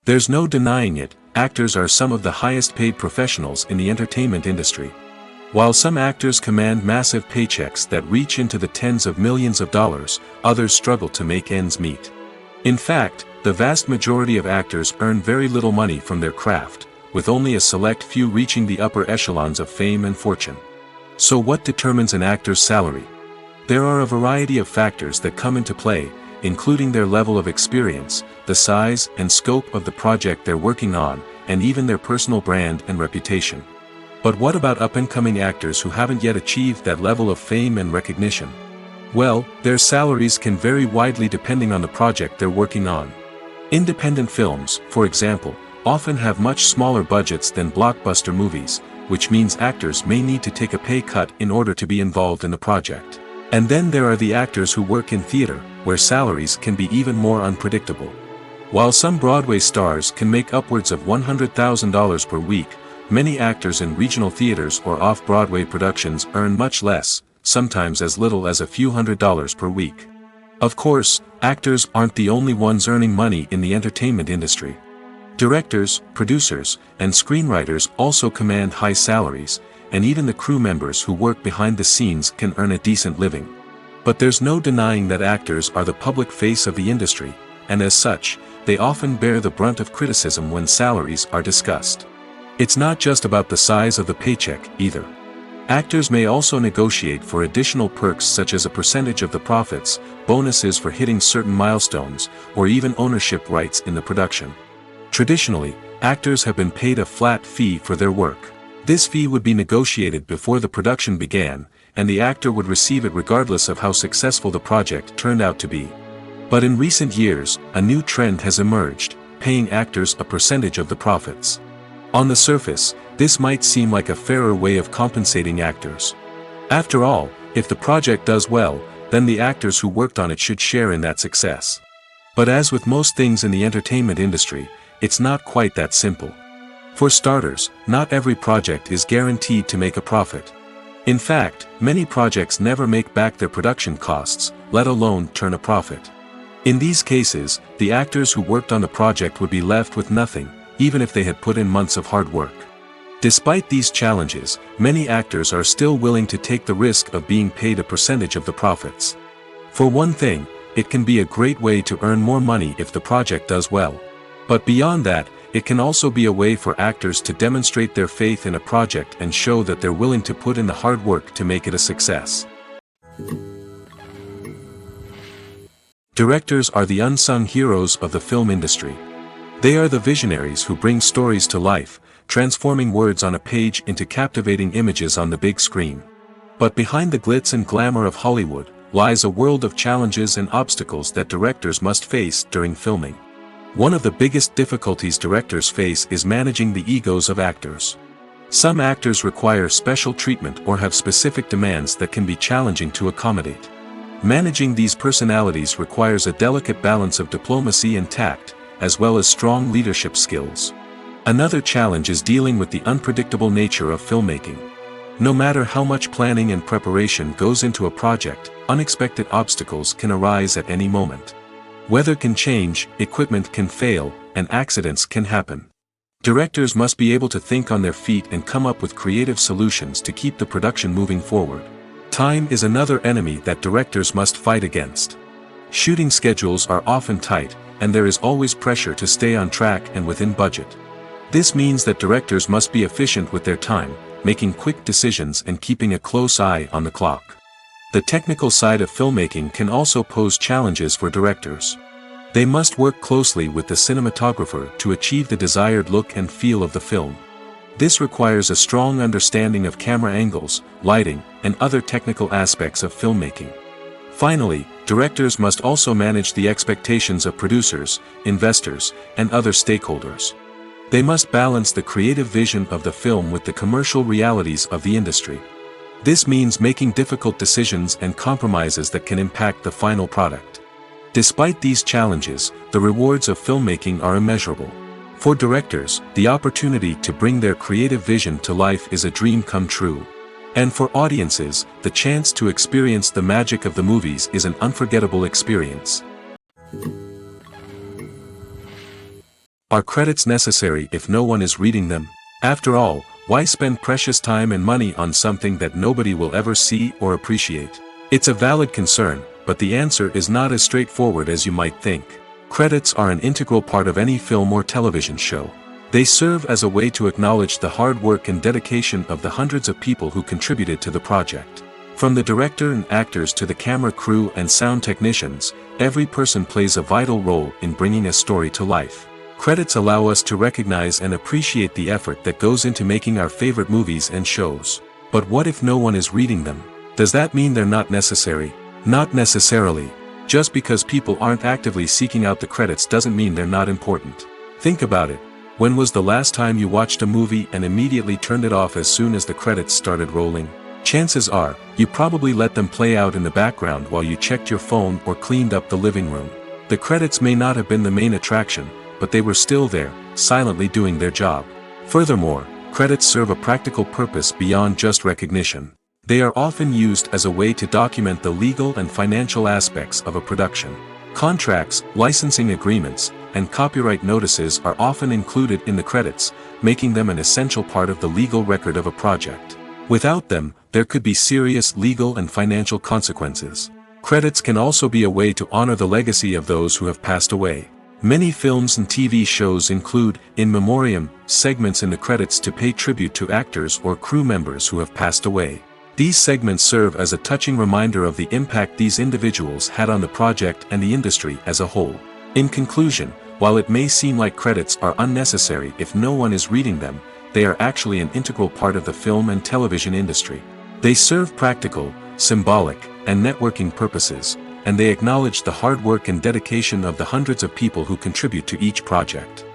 There's no denying it, actors are some of the highest paid professionals in the entertainment industry. While some actors command massive paychecks that reach into the tens of millions of dollars, others struggle to make ends meet. In fact, the vast majority of actors earn very little money from their craft, with only a select few reaching the upper echelons of fame and fortune. So what determines an actor's salary? There are a variety of factors that come into play, including their level of experience, the size and scope of the project they're working on, and even their personal brand and reputation. But what about up-and-coming actors who haven't yet achieved that level of fame and recognition? Well, their salaries can vary widely depending on the project they're working on. Independent films, for example, often have much smaller budgets than blockbuster movies, which means actors may need to take a pay cut in order to be involved in the project. And then there are the actors who work in theater, where salaries can be even more unpredictable. While some Broadway stars can make upwards of $100,000 per week, many actors in regional theaters or off-Broadway productions earn much less, sometimes as little as a few $100s per week. Of course, actors aren't the only ones earning money in the entertainment industry. Directors, producers, and screenwriters also command high salaries, and even the crew members who work behind the scenes can earn a decent living. But there's no denying that actors are the public face of the industry, and as such, they often bear the brunt of criticism when salaries are discussed. It's not just about the size of the paycheck, either. Actors may also negotiate for additional perks such as a percentage of the profits, bonuses for hitting certain milestones, or even ownership rights in the production. Traditionally, actors have been paid a flat fee for their work. This fee would be negotiated before the production began, and the actor would receive it regardless of how successful the project turned out to be. But in recent years, a new trend has emerged, paying actors a percentage of the profits. On the surface, this might seem like a fairer way of compensating actors. After all, if the project does well, then the actors who worked on it should share in that success. But as with most things in the entertainment industry, it's not quite that simple. For starters, not every project is guaranteed to make a profit. In fact, many projects never make back their production costs, let alone turn a profit. In these cases, the actors who worked on the project would be left with nothing, even if they had put in months of hard work. Despite these challenges, many actors are still willing to take the risk of being paid a percentage of the profits. For one thing, it can be a great way to earn more money if the project does well. But beyond that, it can also be a way for actors to demonstrate their faith in a project and show that they're willing to put in the hard work to make it a success. Directors are the unsung heroes of the film industry. They are the visionaries who bring stories to life, transforming words on a page into captivating images on the big screen. But behind the glitz and glamour of Hollywood, lies a world of challenges and obstacles that directors must face during filming. One of the biggest difficulties directors face is managing the egos of actors. Some actors require special treatment or have specific demands that can be challenging to accommodate. Managing these personalities requires a delicate balance of diplomacy and tact, as well as strong leadership skills. Another challenge is dealing with the unpredictable nature of filmmaking. No matter how much planning and preparation goes into a project, unexpected obstacles can arise at any moment. Weather can change, equipment can fail, and accidents can happen. Directors must be able to think on their feet and come up with creative solutions to keep the production moving forward. Time is another enemy that directors must fight against. Shooting schedules are often tight, and there is always pressure to stay on track and within budget. This means that directors must be efficient with their time, making quick decisions and keeping a close eye on the clock. The technical side of filmmaking can also pose challenges for directors. They must work closely with the cinematographer to achieve the desired look and feel of the film. This requires a strong understanding of camera angles, lighting, and other technical aspects of filmmaking. Finally, directors must also manage the expectations of producers, investors, and other stakeholders. They must balance the creative vision of the film with the commercial realities of the industry. This means making difficult decisions and compromises that can impact the final product. Despite these challenges, the rewards of filmmaking are immeasurable. For directors, the opportunity to bring their creative vision to life is a dream come true. And for audiences, the chance to experience the magic of the movies is an unforgettable experience. Are credits necessary if no one is reading them? After all, why spend precious time and money on something that nobody will ever see or appreciate? It's a valid concern, but the answer is not as straightforward as you might think. Credits are an integral part of any film or television show. They serve as a way to acknowledge the hard work and dedication of the hundreds of people who contributed to the project. From the director and actors to the camera crew and sound technicians, every person plays a vital role in bringing a story to life. Credits allow us to recognize and appreciate the effort that goes into making our favorite movies and shows. But what if no one is reading them? Does that mean they're not necessary? Not necessarily. Just because people aren't actively seeking out the credits doesn't mean they're not important. Think about it. When was the last time you watched a movie and immediately turned it off as soon as the credits started rolling? Chances are, you probably let them play out in the background while you checked your phone or cleaned up the living room. The credits may not have been the main attraction, but they were still there, silently doing their job. Furthermore, credits serve a practical purpose beyond just recognition. They are often used as a way to document the legal and financial aspects of a production. Contracts, licensing agreements, and copyright notices are often included in the credits, making them an essential part of the legal record of a project. Without them, there could be serious legal and financial consequences. Credits can also be a way to honor the legacy of those who have passed away. Many films and TV shows include, in memoriam, segments in the credits to pay tribute to actors or crew members who have passed away. These segments serve as a touching reminder of the impact these individuals had on the project and the industry as a whole. In conclusion, while it may seem like credits are unnecessary if no one is reading them, they are actually an integral part of the film and television industry. They serve practical, symbolic, and networking purposes, and they acknowledge the hard work and dedication of the hundreds of people who contribute to each project.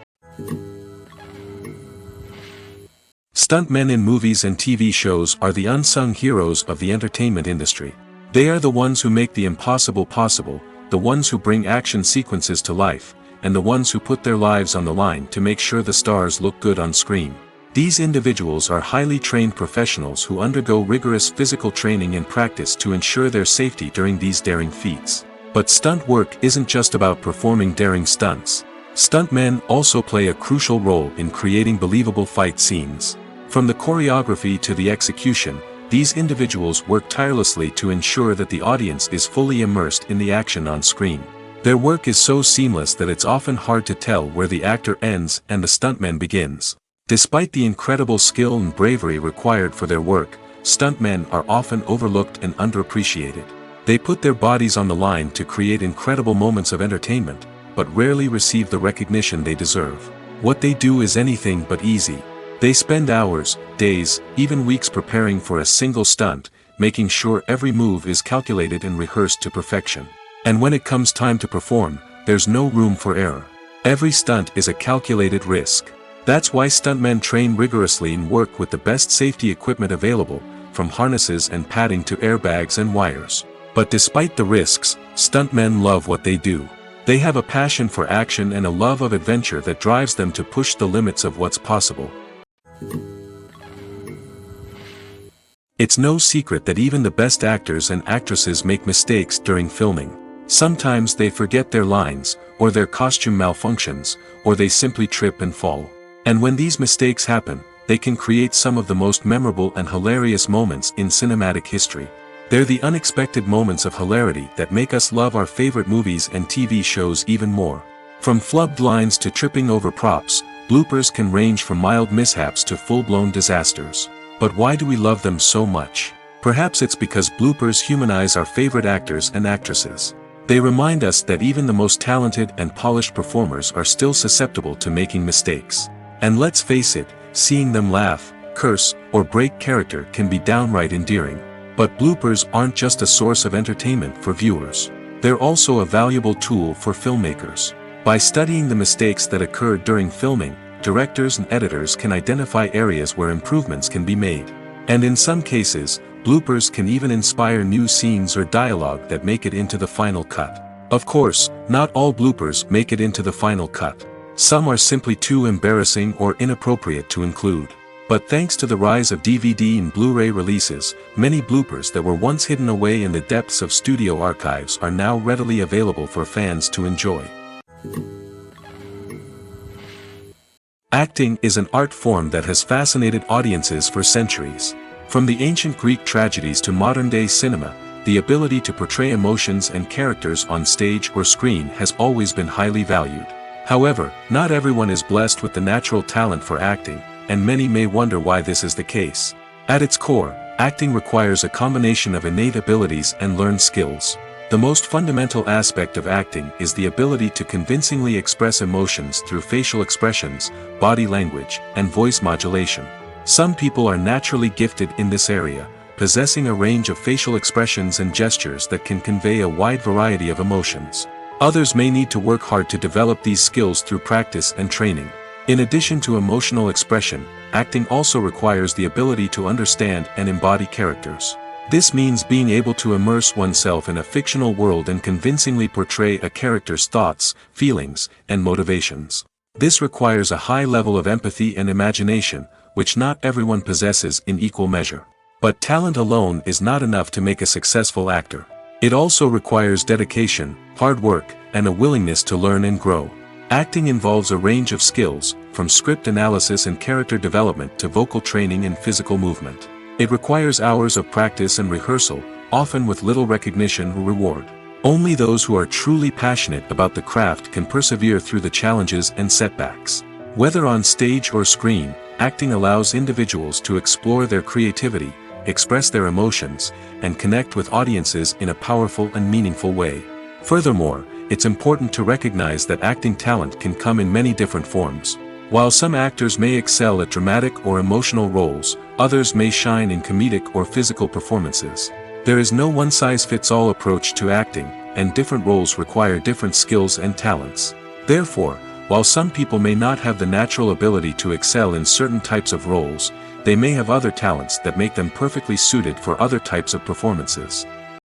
Stuntmen in movies and TV shows are the unsung heroes of the entertainment industry. They are the ones who make the impossible possible, the ones who bring action sequences to life, and the ones who put their lives on the line to make sure the stars look good on screen. These individuals are highly trained professionals who undergo rigorous physical training and practice to ensure their safety during these daring feats. But stunt work isn't just about performing daring stunts. Stuntmen also play a crucial role in creating believable fight scenes. From the choreography to the execution, these individuals work tirelessly to ensure that the audience is fully immersed in the action on screen. Their work is so seamless that it's often hard to tell where the actor ends and the stuntman begins. Despite the incredible skill and bravery required for their work, stuntmen are often overlooked and underappreciated. They put their bodies on the line to create incredible moments of entertainment, but rarely receive the recognition they deserve. What they do is anything but easy. They spend hours, days, even weeks preparing for a single stunt, making sure every move is calculated and rehearsed to perfection. And when it comes time to perform, there's no room for error. Every stunt is a calculated risk. That's why stuntmen train rigorously and work with the best safety equipment available, from harnesses and padding to airbags and wires. But despite the risks, stuntmen love what they do. They have a passion for action and a love of adventure that drives them to push the limits of what's possible. It's no secret that even the best actors and actresses make mistakes during filming. Sometimes they forget their lines, or their costume malfunctions, or they simply trip and fall. And when these mistakes happen, they can create some of the most memorable and hilarious moments in cinematic history. They're the unexpected moments of hilarity that make us love our favorite movies and TV shows even more. From flubbed lines to tripping over props, bloopers can range from mild mishaps to full-blown disasters. But why do we love them so much? Perhaps it's because bloopers humanize our favorite actors and actresses. They remind us that even the most talented and polished performers are still susceptible to making mistakes. And let's face it, seeing them laugh, curse, or break character can be downright endearing. But bloopers aren't just a source of entertainment for viewers. They're also a valuable tool for filmmakers. By studying the mistakes that occurred during filming, directors and editors can identify areas where improvements can be made. And in some cases, bloopers can even inspire new scenes or dialogue that make it into the final cut. Of course, not all bloopers make it into the final cut. Some are simply too embarrassing or inappropriate to include. But thanks to the rise of DVD and Blu-ray releases, many bloopers that were once hidden away in the depths of studio archives are now readily available for fans to enjoy. Acting is an art form that has fascinated audiences for centuries. From the ancient Greek tragedies to modern-day cinema, the ability to portray emotions and characters on stage or screen has always been highly valued. However, not everyone is blessed with the natural talent for acting, and many may wonder why this is the case. At its core, acting requires a combination of innate abilities and learned skills. The most fundamental aspect of acting is the ability to convincingly express emotions through facial expressions, body language, and voice modulation. Some people are naturally gifted in this area, possessing a range of facial expressions and gestures that can convey a wide variety of emotions. Others may need to work hard to develop these skills through practice and training. In addition to emotional expression, acting also requires the ability to understand and embody characters. This means being able to immerse oneself in a fictional world and convincingly portray a character's thoughts, feelings, and motivations. This requires a high level of empathy and imagination, which not everyone possesses in equal measure. But talent alone is not enough to make a successful actor. It also requires dedication, hard work, and a willingness to learn and grow. Acting involves a range of skills, from script analysis and character development to vocal training and physical movement. It requires hours of practice and rehearsal, often with little recognition or reward. Only those who are truly passionate about the craft can persevere through the challenges and setbacks. Whether on stage or screen, acting allows individuals to explore their creativity, express their emotions, and connect with audiences in a powerful and meaningful way. Furthermore, it's important to recognize that acting talent can come in many different forms. While some actors may excel at dramatic or emotional roles, others may shine in comedic or physical performances. There is no one-size-fits-all approach to acting, and different roles require different skills and talents. Therefore, while some people may not have the natural ability to excel in certain types of roles, they may have other talents that make them perfectly suited for other types of performances.